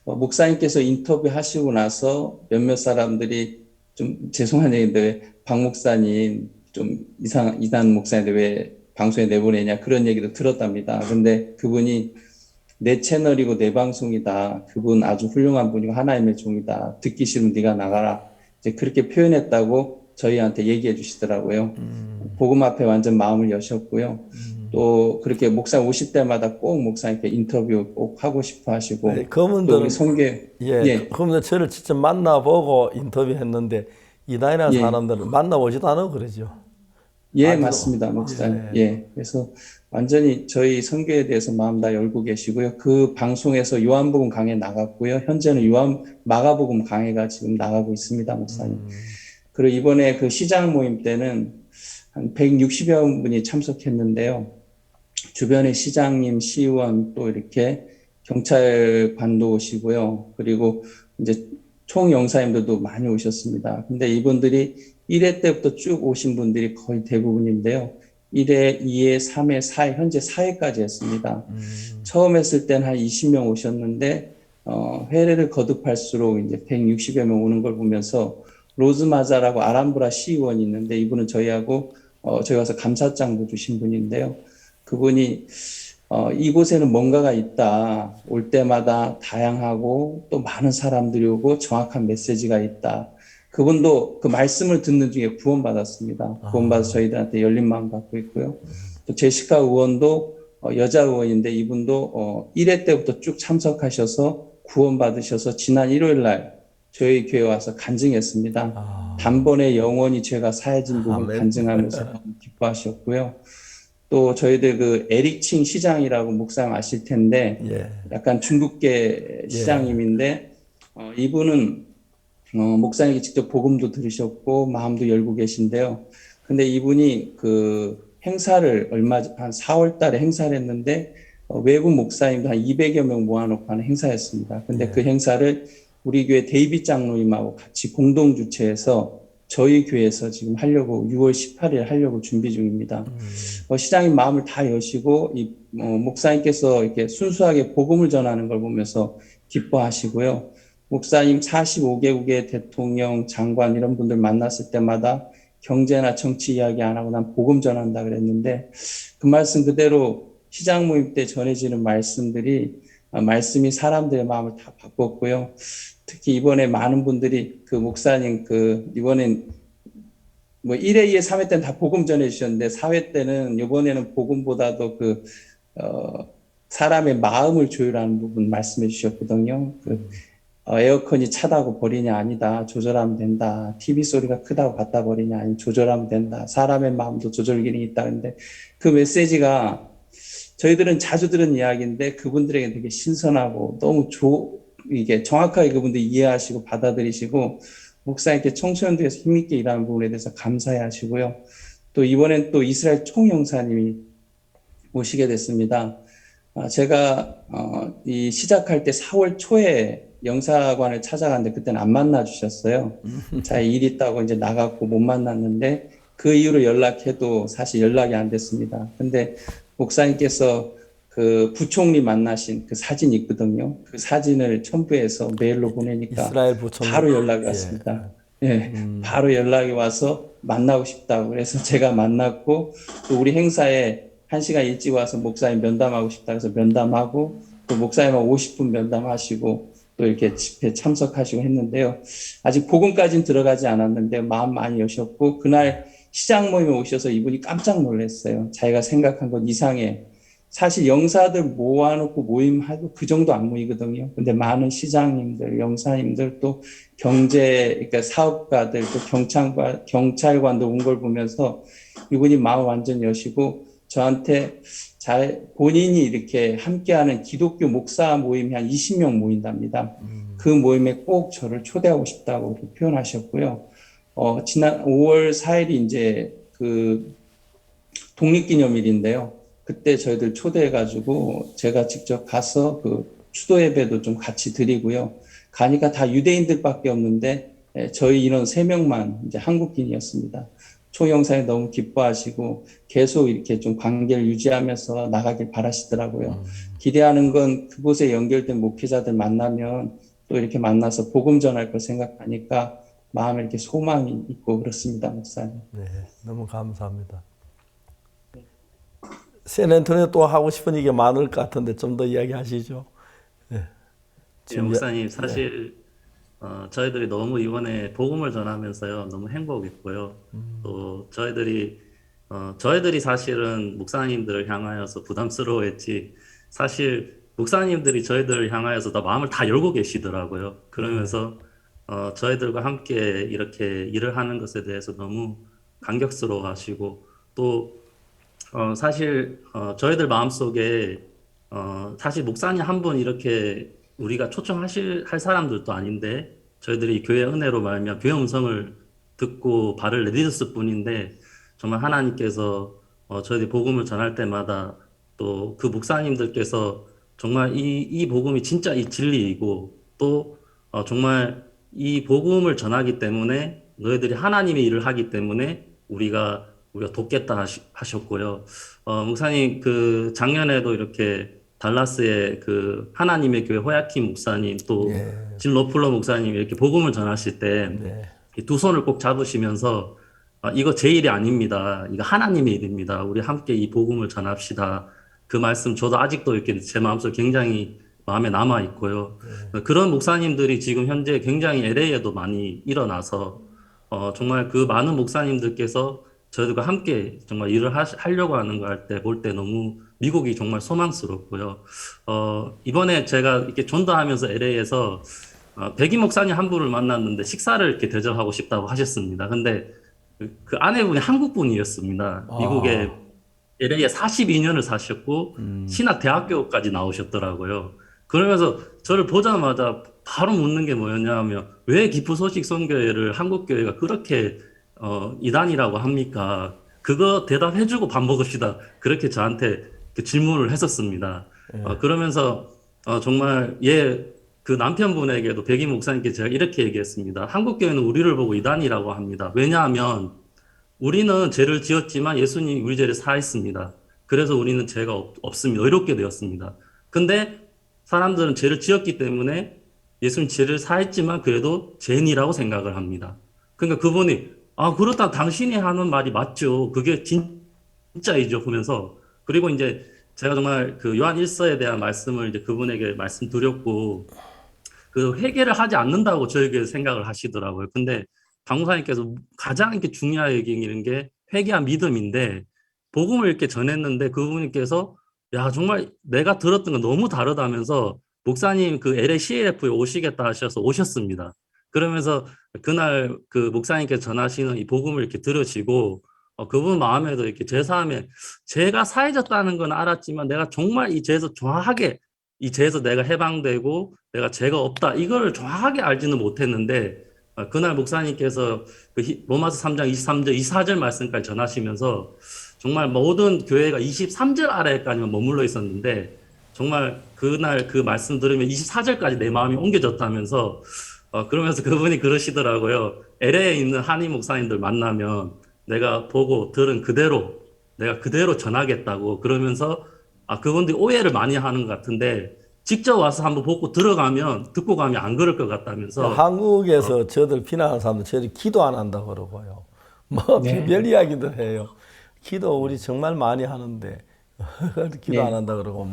목사님께서 인터뷰 하시고 나서 몇몇 사람들이 좀 죄송한 얘기인데 박 목사님 좀 이단 목사인데 왜 방송에 내보내냐 그런 얘기도 들었답니다. 근데 그분이 내 채널이고 내 방송이다. 그분 아주 훌륭한 분이고 하나님의 종이다. 듣기 싫으면 네가 나가라. 이제 그렇게 표현했다고 저희한테 얘기해 주시더라고요. 복음 앞에 완전 마음을 여셨고요. 또 그렇게 목사 오실 때마다 꼭 목사님께 인터뷰 꼭 하고 싶어 하시고. 네, 그분들은 예. 그분들 저를 직접 만나보고 인터뷰했는데 이단이라는 사람들은 만나보지도 않고 그러죠. 예, 맞습니다, 목사님. 예. 그래서 완전히 저희 선교에 대해서 마음 다 열고 계시고요. 그 방송에서 요한복음 강해 나갔고요. 현재는 마가복음 강해가 지금 나가고 있습니다, 목사님. 그리고 이번에 그 시장 모임 때는 한 160여 분이 참석했는데요. 주변에 시장님, 시의원 또 이렇게 경찰관도 오시고요. 그리고 이제 총영사님들도 많이 오셨습니다. 근데 이분들이 1회 때부터 쭉 오신 분들이 거의 대부분인데요. 1회, 2회, 3회, 4회, 현재 4회까지 했습니다. 처음 했을 때는 한 20명 오셨는데, 회례를 거듭할수록 이제 160여 명 오는 걸 보면서 로즈마자라고 아람브라 시의원이 있는데 이분은 저희하고 저희 와서 감사장도 주신 분인데요. 그분이 이곳에는 뭔가가 있다. 올 때마다 다양하고 또 많은 사람들이 오고 정확한 메시지가 있다. 그분도 그 말씀을 듣는 중에 구원받았습니다. 구원받아서 저희들한테 열린 마음 갖고 있고요. 또 제시카 의원도 여자 의원인데 이분도 1회 때부터 쭉 참석하셔서 구원받으셔서 지난 일요일 날 저희 교회 와서 간증했습니다. 단번에 영원히 죄가 사해진 부분 간증하면서 기뻐하셨고요. 또 저희들 그 에릭칭 시장이라고 목사님 아실 텐데 약간 중국계 시장님인데 이분은 목사님이 직접 복음도 들으셨고 마음도 열고 계신데요. 근데 이분이 그 행사를 한 4월 달에 행사를 했는데 외국 목사님도 한 200여 명 모아놓고 하는 행사였습니다. 근데 그 행사를 우리 교회 데이빗 장로님하고 같이 공동 주최해서 저희 교회에서 지금 하려고 6월 18일 하려고 준비 중입니다. 시장님 마음을 다 여시고 목사님께서 이렇게 순수하게 복음을 전하는 걸 보면서 기뻐하시고요. 목사님 45개국의 대통령, 장관 이런 분들 만났을 때마다 경제나 정치 이야기 안 하고 난 복음 전한다 그랬는데 그 말씀 그대로 시장 모임 때 전해지는 말씀이 사람들의 마음을 다 바꿨고요. 특히 이번에 많은 분들이 그 목사님 이번엔 1회, 2회, 3회 때는 다 복음 전해주셨는데 4회 때는 이번에는 복음보다도 사람의 마음을 조율하는 부분 말씀해 주셨거든요. 에어컨이 차다고 버리냐 아니다. 조절하면 된다. TV 소리가 크다고 갖다 버리냐 아니 조절하면 된다. 사람의 마음도 조절 기능이 있다. 근데 그 메시지가 저희들은 자주 들은 이야기인데 그분들에게 되게 신선하고 너무 이게 정확하게 그분들이 이해하시고 받아들이시고 목사님께 청소년들에서 힘있게 일하는 부분에 대해서 감사해 하시고요. 또 이번엔 또 이스라엘 총영사님이 오시게 됐습니다. 제가 시작할 때 4월 초에 영사관을 찾아갔는데 그때는 안 만나 주셨어요. 자, 일 있다고 이제 나갔고 못 만났는데 그 이후로 연락해도 사실 연락이 안 됐습니다. 근데 목사님께서 그 부총리 만나신 그 사진이 있거든요. 그 사진을 첨부해서 메일로 보내니까 이스라엘 부총리. 바로 연락이 왔습니다. 바로 연락이 와서 만나고 싶다고. 그래서 제가 만났고 또 우리 행사에 1시간 일찍 와서 목사님 면담하고 싶다 그래서 면담하고 또 목사님하고 50분 면담하시고 또 이렇게 집회 참석하시고 했는데요. 아직 복음까지는 들어가지 않았는데 마음 많이 여셨고 그날 시장 모임에 오셔서 이분이 깜짝 놀랐어요. 자기가 생각한 것 이상의 사실 영사들 모아놓고 모임하고 그 정도 안 모이거든요. 근데 많은 시장님들, 영사님들 또 그러니까 사업가들 또 경찰관도 온 걸 보면서 이분이 마음 완전 여시고 저한테 본인이 이렇게 함께하는 기독교 목사 모임이 한 20명 모인답니다. 그 모임에 꼭 저를 초대하고 싶다고 표현하셨고요. 지난 5월 4일이 이제 그 독립기념일인데요. 그때 저희들 초대해가지고 제가 직접 가서 그 추도 예배도 좀 같이 드리고요. 가니까 다 유대인들밖에 없는데 저희 인원 3명만 이제 한국인이었습니다. 총영사에 너무 기뻐하시고 계속 이렇게 좀 관계를 유지하면서 나가길 바라시더라고요. 기대하는 건 그곳에 연결된 목회자들 만나면 또 이렇게 만나서 복음 전할 걸 생각하니까 마음에 이렇게 소망이 있고 그렇습니다, 목사님. 네, 너무 감사합니다. 샌앤토니오 또 하고 싶은 얘기 많을 것 같은데 좀 더 이야기하시죠. 네. 예, 목사님 사실 저희들이 너무 이번에 복음을 전하면서요 너무 행복했고요. 또 저희들이 사실은 목사님들을 향하여서 부담스러워했지 사실 목사님들이 저희들을 향하여서 다 마음을 다 열고 계시더라고요. 그러면서 저희들과 함께 이렇게 일을 하는 것에 대해서 너무 감격스러워하시고 또 사실 저희들 마음속에 사실 목사님 한 분 이렇게 우리가 할 사람들도 아닌데 저희들이 교회 은혜로 말하면 교회 음성을 듣고 발을 내딛었을 뿐인데 정말 하나님께서 저희들이 복음을 전할 때마다 또 그 목사님들께서 정말 이 복음이 진짜 이 진리이고 또 정말 이 복음을 전하기 때문에 너희들이 하나님의 일을 하기 때문에 우리가 돕겠다 하셨고요. 목사님 그 작년에도 이렇게 달라스의 그 하나님의 교회 호야킴 목사님 또 질 로플러 목사님 이렇게 복음을 전하실 때 두 손을 꼭 잡으시면서 이거 제 일이 아닙니다. 이거 하나님의 일입니다. 우리 함께 이 복음을 전합시다. 그 말씀 저도 아직도 이렇게 제 마음속에 굉장히 마음에 남아 있고요. 그런 목사님들이 지금 현재 굉장히 LA에도 많이 일어나서 정말 그 많은 목사님들께서 저희들과 함께 정말 일을 하려고 하는 거 할 때 볼 때 너무 미국이 정말 소망스럽고요. 이번에 제가 이렇게 전도하면서 LA에서 백임 목사님 한 분을 만났는데 식사를 이렇게 대접하고 싶다고 하셨습니다. 근데 그 아내분이 한국 분이었습니다. 미국에 LA에 42년을 사셨고 신학대학교까지 나오셨더라고요. 그러면서 저를 보자마자 바로 묻는 게 뭐였냐면 왜 기쁘소식 선교회를 한국교회가 그렇게 이단이라고 합니까? 그거 대답해주고 밥 먹읍시다. 그렇게 저한테 그 질문을 했었습니다. 그러면서 정말 그 남편분에게도 백임 목사님께 제가 이렇게 얘기했습니다. 한국교회는 우리를 보고 이단이라고 합니다. 왜냐하면 우리는 죄를 지었지만 예수님이 우리 죄를 사했습니다. 그래서 우리는 죄가 없습니다. 의롭게 되었습니다. 근데 사람들은 죄를 지었기 때문에 예수님 죄를 사했지만 그래도 죄인이라고 생각을 합니다. 그러니까 그분이 그렇다 당신이 하는 말이 맞죠. 그게 진짜이죠. 하면서 그리고 이제 제가 정말 그 요한 1서에 대한 말씀을 이제 그분에게 말씀드렸고 그 회개를 하지 않는다고 저에게 생각을 하시더라고요. 근데 강무사님께서 가장 이렇게 중요하게 얘기하는 게 회개와 믿음인데 복음을 이렇게 전했는데 그분께서 야 정말 내가 들었던 건 너무 다르다면서 목사님 그 LA CLF에 오시겠다 하셔서 오셨습니다. 그러면서 그날 그 목사님께서 전하시는 이 복음을 이렇게 들으시고 그분 마음에도 이렇게 제사함에 죄가 사해졌다는 건 알았지만 내가 정말 이 죄에서 정확하게 이 죄에서 내가 해방되고 내가 죄가 없다 이걸 정확하게 알지는 못했는데 그날 목사님께서 그 로마서 3장 23절 24절 말씀까지 전하시면서 정말 모든 교회가 23절 아래까지만 머물러 있었는데 정말 그날 그 말씀 들으면 24절까지 내 마음이 옮겨졌다면서 그러면서 그분이 그러시더라고요. LA에 있는 한인 목사님들 만나면 내가 보고 들은 그대로 내가 그대로 전하겠다고 그러면서 그분들이 오해를 많이 하는 것 같은데 직접 와서 한번 듣고 가면 안 그럴 것 같다면서 한국에서 저들 비난하는 사람들 저희들이 기도 안 한다고 그러고요. 별 이야기들 해요. 기도 우리 정말 많이 하는데 기도 안 한다 그러고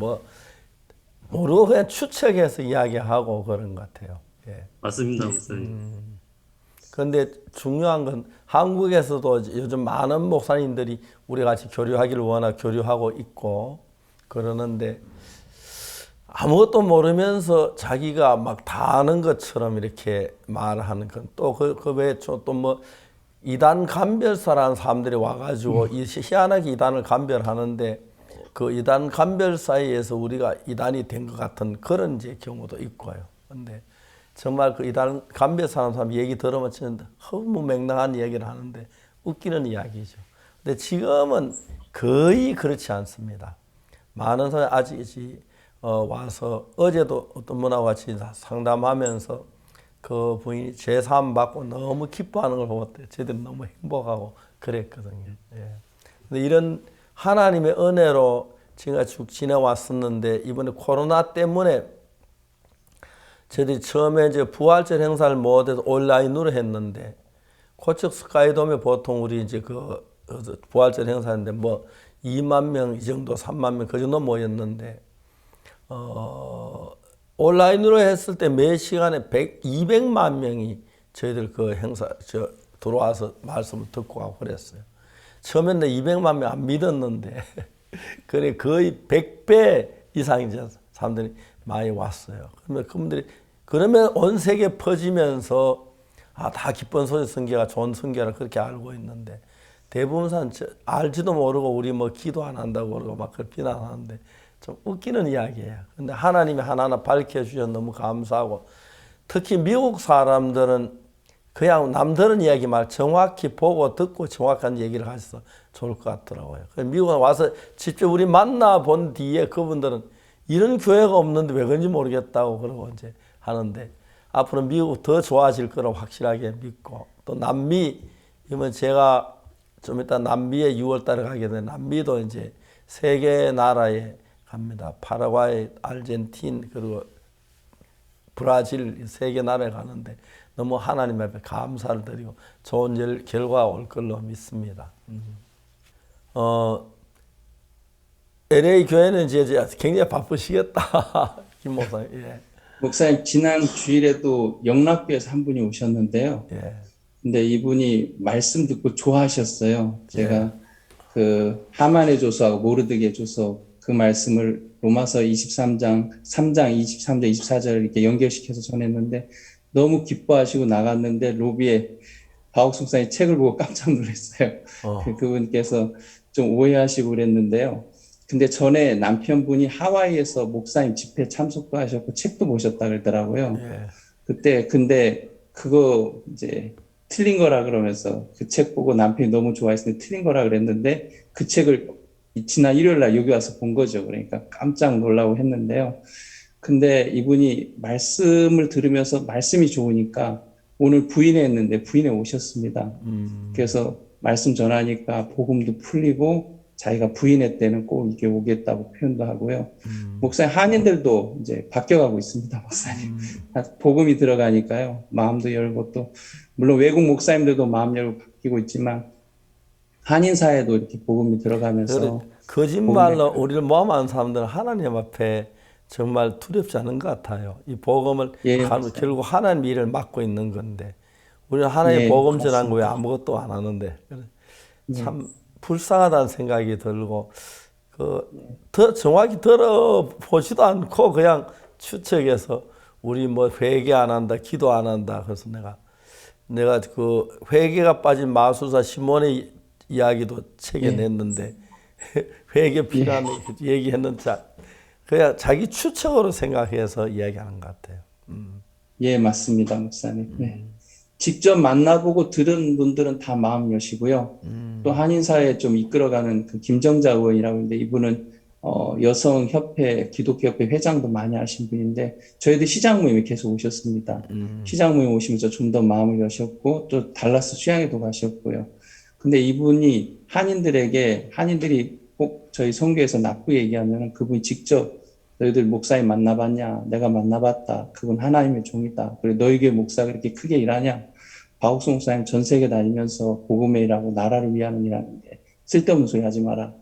모르고 그냥 추측해서 이야기하고 그런 것 같아요. 맞습니다, 목사님. 그런데 중요한 건 한국에서도 요즘 많은 목사님들이 우리 같이 교류하기를 원하고 교류하고 있고 그러는데 아무것도 모르면서 자기가 막 다 아는 것처럼 이렇게 말하는 건 또 그 외에 또 이단 감별사라는 사람들이 와가지고 희한하게 이단을 감별하는데 그 이단 감별 사이에서 우리가 이단이 된 것 같은 그런 이제 경우도 있고요. 근데 정말 그 이단 감별사라는 사람 얘기 들으면 진짜 허무맹랑한 얘기를 하는데 웃기는 이야기죠. 근데 지금은 거의 그렇지 않습니다. 많은 사람이 아직 와서 어제도 어떤 분하고 같이 상담하면서 그 부인이 제사함 받고 너무 기뻐하는 걸 보고 저희들이 너무 행복하고 그랬거든요. 예. 근데 이런 하나님의 은혜로 지금까지 쭉 지내왔었는데 이번에 코로나 때문에 저희들이 처음에 이제 부활절 행사를 못해서 온라인으로 했는데 고척 스카이돔에 보통 우리 이제 그 부활절 행사인데 뭐 2만 명 이 정도 3만 명 그 정도 모였는데 온라인으로 했을 때 매 시간에 200만 명이 저희들 그 행사 들어와서 말씀을 듣고 가고 그랬어요. 처음에는 200만 명 안 믿었는데 그래 거의 100배 이상 이제 사람들이 많이 왔어요. 그러면 온 세계에 퍼지면서 다 기쁜 소식 선교가 좋은 선교라 그렇게 알고 있는데 대부분 사람 알지도 모르고 우리 뭐 기도 안 한다고 그러고 막 그걸 비난하는데 좀 웃기는 이야기예요. 근데 하나님이 하나하나 밝혀주셔서 너무 감사하고 특히 미국 사람들은 그냥 남들은 이야기 말 정확히 보고 듣고 정확한 얘기를 하셔서 좋을 것 같더라고요. 미국에 와서 직접 우리 만나본 뒤에 그분들은 이런 교회가 없는데 왜 그런지 모르겠다고 그러고 이제 하는데 앞으로 미국 더 좋아질 거라고 확실하게 믿고 또 남미 이번 제가 좀 이따 남미에 6월 달에 가게 되는데 남미도 이제 세 개 나라에 갑니다. 파라과이, 아르헨틴 그리고 브라질 세 개 나라에 가는데 너무 하나님 앞에 감사를 드리고 좋은 결과가 올 걸로 믿습니다. LA 교회는 이제 굉장히 바쁘시겠다. 김 목사님. 예. 목사님 지난 주일에도 영락교에서 한 분이 오셨는데요. 예. 근데 이분이 말씀 듣고 좋아하셨어요. 제가 예. 그 하만의 조서하고 모르드게 조서 그 말씀을 로마서 23장 3장 23절 24절을 이렇게 연결시켜서 전했는데 너무 기뻐하시고 나갔는데 로비에 박옥순 목사님 책을 보고 깜짝 놀랐어요. 그분께서 좀 오해하시고 그랬는데요. 근데 전에 남편분이 하와이에서 목사님 집회 참석도 하셨고 책도 보셨다 그러더라고요. 예. 그때 근데 그거 이제 틀린 거라 그러면서 그 책 보고 남편이 너무 좋아했는데 틀린 거라 그랬는데 그 책을 지난 일요일 날 여기 와서 본 거죠. 그러니까 깜짝 놀라고 했는데요. 근데 이분이 말씀을 들으면서 말씀이 좋으니까 오늘 부인회 했는데 부인회 오셨습니다. 그래서 말씀 전하니까 복음도 풀리고 자기가 부인회 때는 꼭 이렇게 오겠다고 표현도 하고요. 목사님 한인들도 이제 바뀌어가고 있습니다. 목사님. 복음이 들어가니까요. 마음도 열고 또 물론 외국 목사님들도 마음 열고 바뀌고 있지만 한인 사회도 이렇게 복음이 들어가면서 거짓말로 우리를 모함하는 사람들은 하나님 앞에 정말 두렵지 않은 것 같아요. 이 복음을 결국 하나님 일을 맡고 있는 건데 우리는 하나님 복음 전한 거 왜 아무것도 안 하는데 참 불쌍하다는 생각이 들고 더 정확히 들어보지도 않고 그냥 추측해서 우리 뭐 회개 안 한다, 기도 안 한다. 그래서 내가 그 회개가 빠진 마술사 시몬의 이야기도 책에 냈는데 회개 필요한 얘기했는데 그냥 자기 추측으로 생각해서 이야기하는 것 같아요. 예, 맞습니다, 목사님. 네. 직접 만나보고 들은 분들은 다 마음 여시고요. 또 한인사회에 좀 이끌어가는 그 김정자 의원이라고 있는데 이분은 여성협회, 기독교협회 회장도 많이 하신 분인데 저희도 시장 모임에 계속 오셨습니다. 시장 모임 오시면서 좀 더 마음을 여셨고 또 달라스 수양에도 가셨고요. 근데 이분이 한인들이 꼭 저희 선교에서 납부 얘기하면 그분이 직접 너희들 목사님 만나봤냐? 내가 만나봤다. 그분 하나님의 종이다. 그래 너희 교회 목사가 그렇게 크게 일하냐? 박옥순 목사님 전 세계 다니면서 복음의 일하고 나라를 위하는 일하는데 쓸데없는 소리 하지 마라.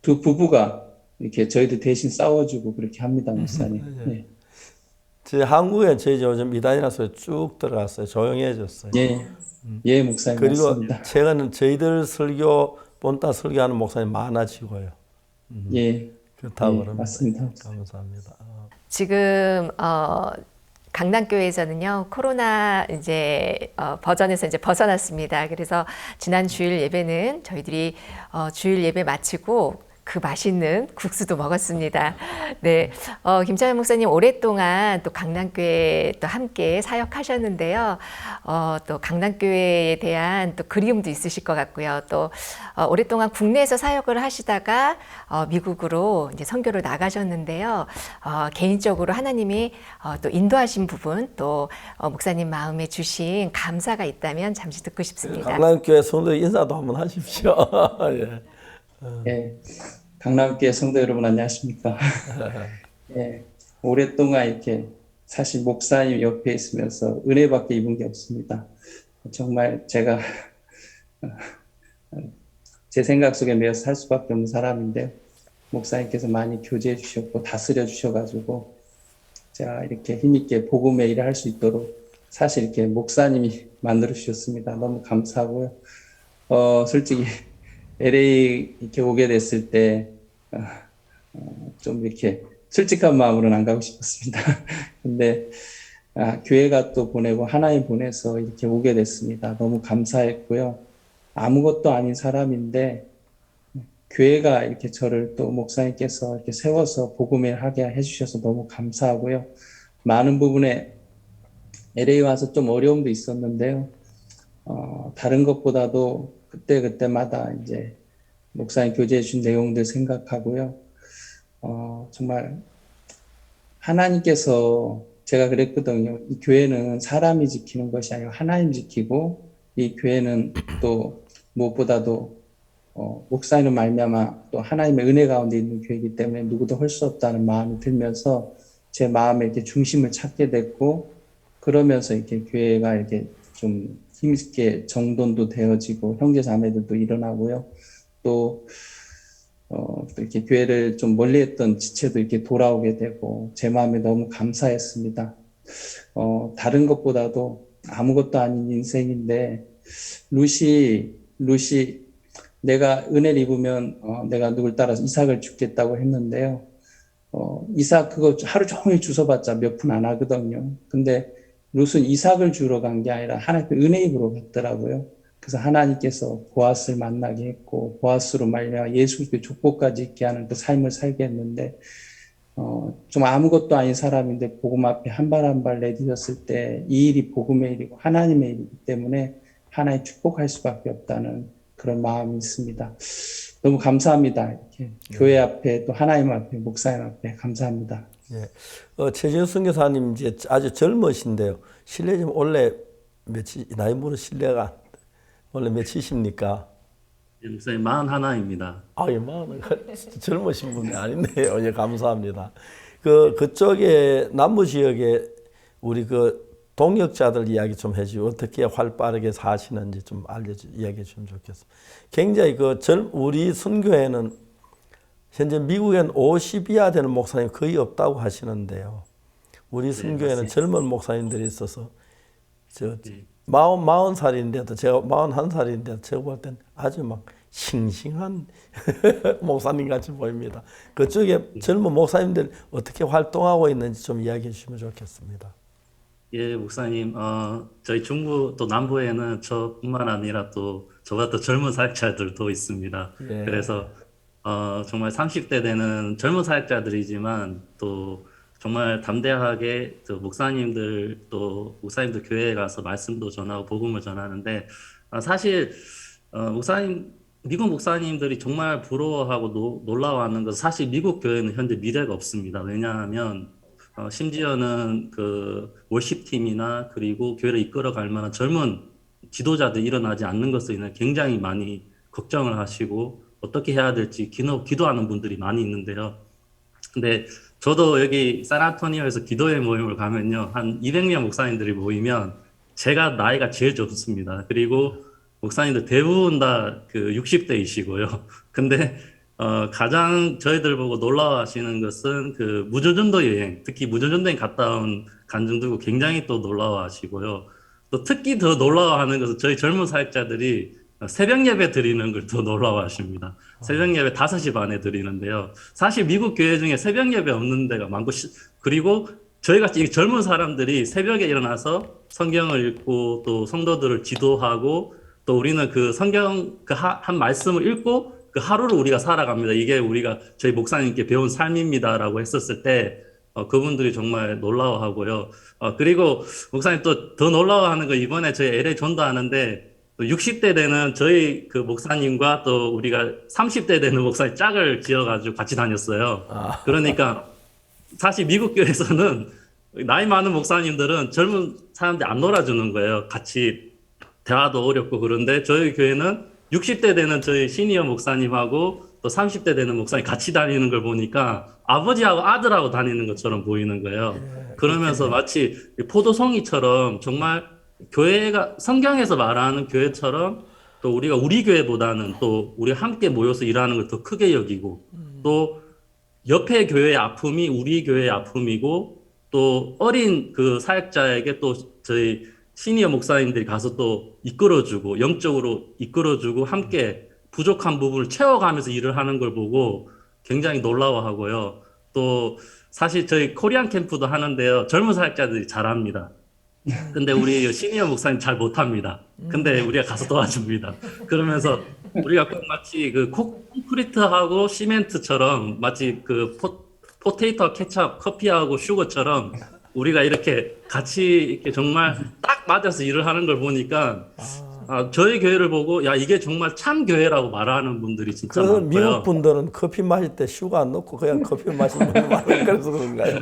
두 부부가 이렇게 저희들 대신 싸워주고 그렇게 합니다, 목사님. 네. 제 한국에 저희 요즘 이단이라는 소리 쭉 들어갔어요. 조용해졌어요. 예, 목사님. 그리고 맞습니다. 최근에 저희들 본따 설교하는 목사님 많아지고요. 예. 그렇다고 예, 그럽니다. 맞습니다. 감사합니다. 지금 강남교회에서는요 코로나 이제 버전에서 이제 벗어났습니다. 그래서 지난 주일 예배는 저희들이 주일 예배 마치고 그 맛있는 국수도 먹었습니다. 네, 김창현 목사님 오랫동안 또 강남교회 또 함께 사역하셨는데요. 또 강남교회에 대한 또 그리움도 있으실 것 같고요. 또 오랫동안 국내에서 사역을 하시다가 미국으로 이제 선교를 나가셨는데요. 개인적으로 하나님이 또 인도하신 부분, 또 목사님 마음에 주신 감사가 있다면 잠시 듣고 싶습니다. 강남교회 성도 인사도 한번 하십시오. 예. 네, 강남교회 성도 여러분 안녕하십니까? 네, 오랫동안 이렇게 사실 목사님 옆에 있으면서 은혜밖에 입은 게 없습니다. 정말 제가 제 생각 속에 매여 살 수밖에 없는 사람인데 목사님께서 많이 교제해 주셨고 다스려 주셔가지고 제가 이렇게 힘있게 복음의 일을 할 수 있도록 사실 이렇게 목사님이 만들어 주셨습니다. 너무 감사하고요. 솔직히 LA 이렇게 오게 됐을 때 좀 이렇게 솔직한 마음으로는 안 가고 싶었습니다. 근데 교회가 또 보내고 하나님 보내서 이렇게 오게 됐습니다. 너무 감사했고요. 아무것도 아닌 사람인데 교회가 이렇게 저를 또 목사님께서 이렇게 세워서 복음을 하게 해주셔서 너무 감사하고요. 많은 부분에 LA 와서 좀 어려움도 있었는데요. 다른 것보다도 그때마다 이제 목사님 교제해 주신 내용들 생각하고요. 정말 하나님께서 제가 그랬거든요. 이 교회는 사람이 지키는 것이 아니라 하나님 지키고 이 교회는 또 무엇보다도 목사님을 말미암아 또 하나님의 은혜 가운데 있는 교회이기 때문에 누구도 할 수 없다는 마음이 들면서 제 마음에 이렇게 중심을 찾게 됐고 그러면서 이렇게 교회가 이렇게 좀 힘있게 정돈도 되어지고 형제 자매들도 일어나고요. 또 이렇게 교회를 좀 멀리했던 지체도 이렇게 돌아오게 되고 제 마음에 너무 감사했습니다. 다른 것보다도 아무것도 아닌 인생인데 루시 내가 은혜를 입으면 내가 누굴 따라서 이삭을 죽겠다고 했는데요. 이삭 그거 하루 종일 주워봤자 몇 푼 안 하거든요. 근데 룻은 이삭을 주러 간 게 아니라 하나님의 은혜 입으러 갔더라고요. 그래서 하나님께서 보아스를 만나게 했고 보아스로 말미암아 예수 그리스도의 족보까지 있게 하는 그 삶을 살게 했는데 좀 아무것도 아닌 사람인데 복음 앞에 한 발 한 발 내딛었을 때 이 일이 복음의 일이고 하나님의 일이기 때문에 하나님 축복할 수밖에 없다는 그런 마음이 있습니다. 너무 감사합니다. 이렇게 교회 앞에 또 하나님 앞에 목사님 앞에 감사합니다. 예. 최진우 선교사님 이제 아주 젊으신데요. 실례지만 원래 나이 물어 실례가 원래 몇이십니까? 예, 목사님 41입니다. 아유, 젊으신 분이 아니네요. 예, 감사합니다. 그쪽에 남부 지역에 우리 동역자들 이야기 좀 해주고 어떻게 활발하게 사시는지 좀 이야기해 주면 좋겠습니다. 굉장히 우리 선교회는 현재 미국엔 50 이하 되는 목사님 거의 없다고 하시는데요. 우리 선교회는 젊은 목사님들이 있어서 40살인데도 제가 41살인데도 제가 볼 땐 아주 막 싱싱한 목사님 같이 보입니다. 그쪽에 젊은 목사님들 어떻게 활동하고 있는지 좀 이야기해 주시면 좋겠습니다. 예, 목사님, 저희 중부 또 남부에는 저뿐만 아니라 또 저보다 더 젊은 사역자들도 있습니다. 예. 그래서 정말 30대 되는 젊은 사역자들이지만 또 정말 담대하게 목사님들 교회에 가서 말씀도 전하고 복음을 전하는데 사실 미국 목사님들이 정말 부러워하고 놀라워하는 것은 사실 미국 교회는 현재 미래가 없습니다. 왜냐하면 심지어는 월십팀이나 그리고 교회를 이끌어갈 만한 젊은 지도자들이 일어나지 않는 것으로 인해 굉장히 많이 걱정을 하시고 어떻게 해야 될지 기도하는 분들이 많이 있는데요. 근데 저도 여기 샌안토니오에서 기도회 모임을 가면요. 한 200명 목사님들이 모이면 제가 나이가 제일 젊습니다. 그리고 목사님들 대부분 다 60대이시고요. 근데 가장 저희들 보고 놀라워하시는 것은 무전전도 여행, 특히 무전전도행 갔다 온 간증들고 굉장히 또 놀라워하시고요. 또 특히 더 놀라워하는 것은 저희 젊은 사역자들이 새벽 예배 드리는 걸 더 놀라워하십니다. 새벽 예배 5시 반에 드리는데요. 사실 미국 교회 중에 새벽 예배 없는 데가 많고, 그리고 저희같이 젊은 사람들이 새벽에 일어나서 성경을 읽고 또 성도들을 지도하고 또 우리는 성경 한 말씀을 읽고 그 하루를 우리가 살아갑니다. 이게 우리가 저희 목사님께 배운 삶입니다라고 했었을 때 그분들이 정말 놀라워하고요. 그리고 목사님 또 더 놀라워하는 거 이번에 저희 LA 전도하는데 60대 되는 저희 그 목사님과 또 우리가 30대 되는 목사님 짝을 지어가지고 같이 다녔어요. 그러니까 사실 미국 교회에서는 나이 많은 목사님들은 젊은 사람들 안 놀아주는 거예요. 같이 대화도 어렵고. 그런데 저희 교회는 60대 되는 저희 시니어 목사님하고 또 30대 되는 목사님 같이 다니는 걸 보니까 아버지하고 아들하고 다니는 것처럼 보이는 거예요. 그러면서 마치 포도송이처럼 정말 교회가 성경에서 말하는 교회처럼 또 우리가 우리 교회보다는 또 우리 함께 모여서 일하는 걸 더 크게 여기고 또 옆에 교회의 아픔이 우리 교회의 아픔이고 또 어린 그 사역자에게 또 저희 시니어 목사님들이 가서 또 이끌어주고 영적으로 이끌어주고 함께 부족한 부분을 채워가면서 일을 하는 걸 보고 굉장히 놀라워하고요. 또 사실 저희 코리안 캠프도 하는데요. 젊은 사역자들이 잘합니다. 근데 우리 시니어 목사님 잘 못합니다. 근데 우리가 가서 도와줍니다. 그러면서 우리가 꼭 마치 그 콘크리트하고 시멘트처럼 마치 그 포테이토 케첩 커피하고 슈거처럼 우리가 이렇게 같이 이렇게 정말 딱 맞아서 일을 하는 걸 보니까 저희 교회를 보고 야 이게 정말 참 교회라고 말하는 분들이 진짜 그래서 많고요. 미국 분들은 커피 마실 때 슈거 안 넣고 그냥 커피 마시는 분이 많아요. 그래서 그런가요?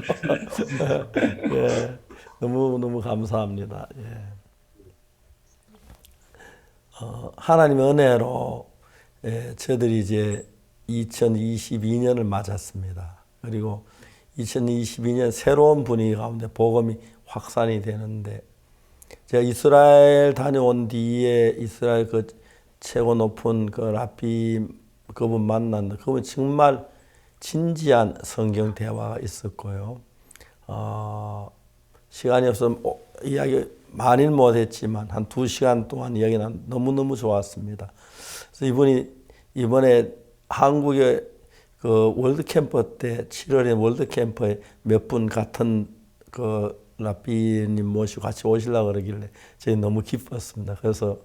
예, 너무 감사합니다. 예. 하나님의 은혜로 저희들이 이제 2022년을 맞았습니다. 그리고 2022년 새로운 분위기 가운데 복음이 확산이 되는데 제가 이스라엘 다녀온 뒤에 이스라엘 그 최고 높은 그 라비 그분 만났는데 그분 정말 진지한 성경 대화가 있었고요. 시간이 없어서 이야기 많이는 못했지만 한 2시간 동안 이야기는 너무너무 좋았습니다. 그래서 이분이 이번에 한국에 그 월드캠프 때 7월에 월드캠프에 몇 분 같은 그 라비님 모시고 같이 오시려고 그러길래 저희 너무 기뻤습니다. 그래서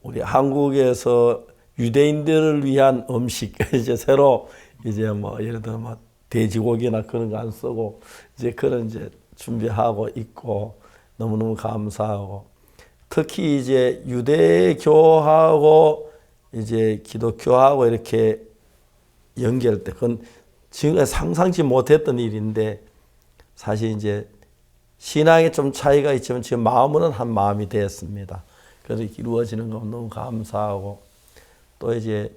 우리 한국에서 유대인들을 위한 음식 이제 새로 이제 뭐 예를 들어 뭐 돼지고기나 그런 거 안 쓰고 이제 그런 이제 준비하고 있고 너무너무 감사하고 특히 이제 유대교하고 이제 기독교하고 이렇게 연결될 그건 지금까지 상상치 못했던 일인데 사실 이제 신앙에 좀 차이가 있지만 지금 마음은 한 마음이 됐습니다. 그래서 이루어지는 거 너무 감사하고 또 이제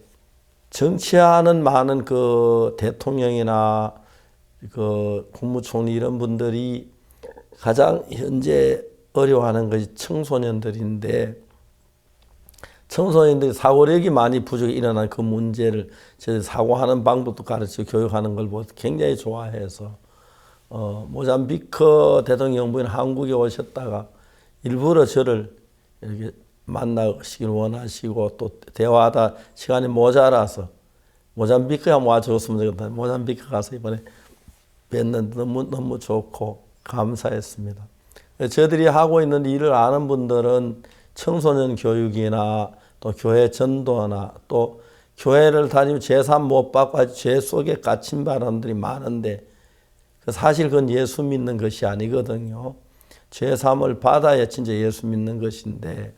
정치하는 많은 그 대통령이나 그 국무총리 이런 분들이 가장 현재 어려워하는 것이 청소년들인데 청소년들이 사고력이 많이 부족해 일어난 그 문제를 저희 사고하는 방법도 가르쳐 교육하는 걸 보고 굉장히 좋아해서 모잠비크 대통령부인 한국에 오셨다가 일부러 저를 이렇게 만나시길 원하시고 또 대화하다 시간이 모자라서 모잠비크에 한번 와줬으면 좋겠다. 모잠비크 가서 이번에 뵀는데 너무 좋고 감사했습니다. 저희들이 하고 있는 일을 아는 분들은 청소년 교육이나 또 교회 전도나 또 교회를 다니면 제3 못 받고 죄 속에 갇힌 사람들이 많은데 사실 그건 예수 믿는 것이 아니거든요. 제3을 받아야 진짜 예수 믿는 것인데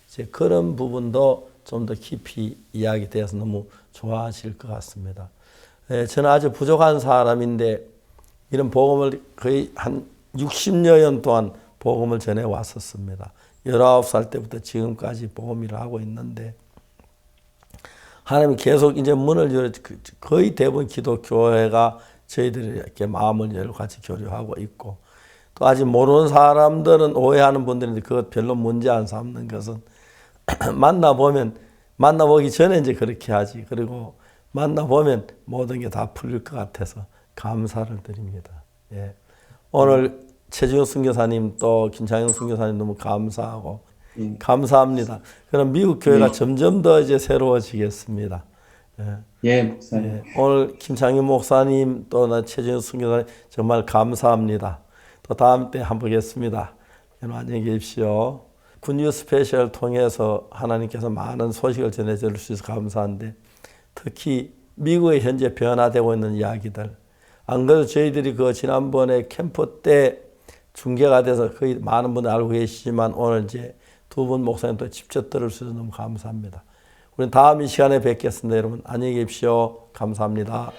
이제 그런 부분도 좀 더 깊이 이야기되어서 너무 좋아하실 것 같습니다. 저는 아주 부족한 사람인데 이런 복음을 거의 한 60여 년 동안 복음을 전해 왔었습니다. 19살 때부터 지금까지 복음 일을 하고 있는데 하나님이 계속 이제 문을 열어 거의 대부분 기독교회가 저희들이 이렇게 마음을 열고 같이 교류하고 있고 또 아직 모르는 사람들은 오해하는 분들인데 그것 별로 문제 안 삼는 것은 만나보기 전에 이제 그렇게 하지. 그리고 만나보면 모든 게 다 풀릴 것 같아서 감사를 드립니다. 예. 오늘 최지훈 선교사님 또 김창영 선교사님 너무 감사하고 감사합니다. 그럼 미국 교회가 점점 더 이제 새로워지겠습니다. 예, 목사님. 예. 오늘 김창영 목사님 또 나 최지훈 선교사님 정말 감사합니다. 또 다음 때 한번 뵙겠습니다. 여러분 안녕히 계십시오. 굿뉴스 스페셜 통해서 하나님께서 많은 소식을 전해줄 수 있어서 감사한데 특히 미국의 현재 변화되고 있는 이야기들. 안 그래도 저희들이 그 지난번에 캠프 때 중계가 돼서 거의 많은 분들 알고 계시지만 오늘 이제 두 분 목사님 또 직접 들을 수 있어서 너무 감사합니다. 우리 다음 이 시간에 뵙겠습니다. 여러분 안녕히 계십시오. 감사합니다.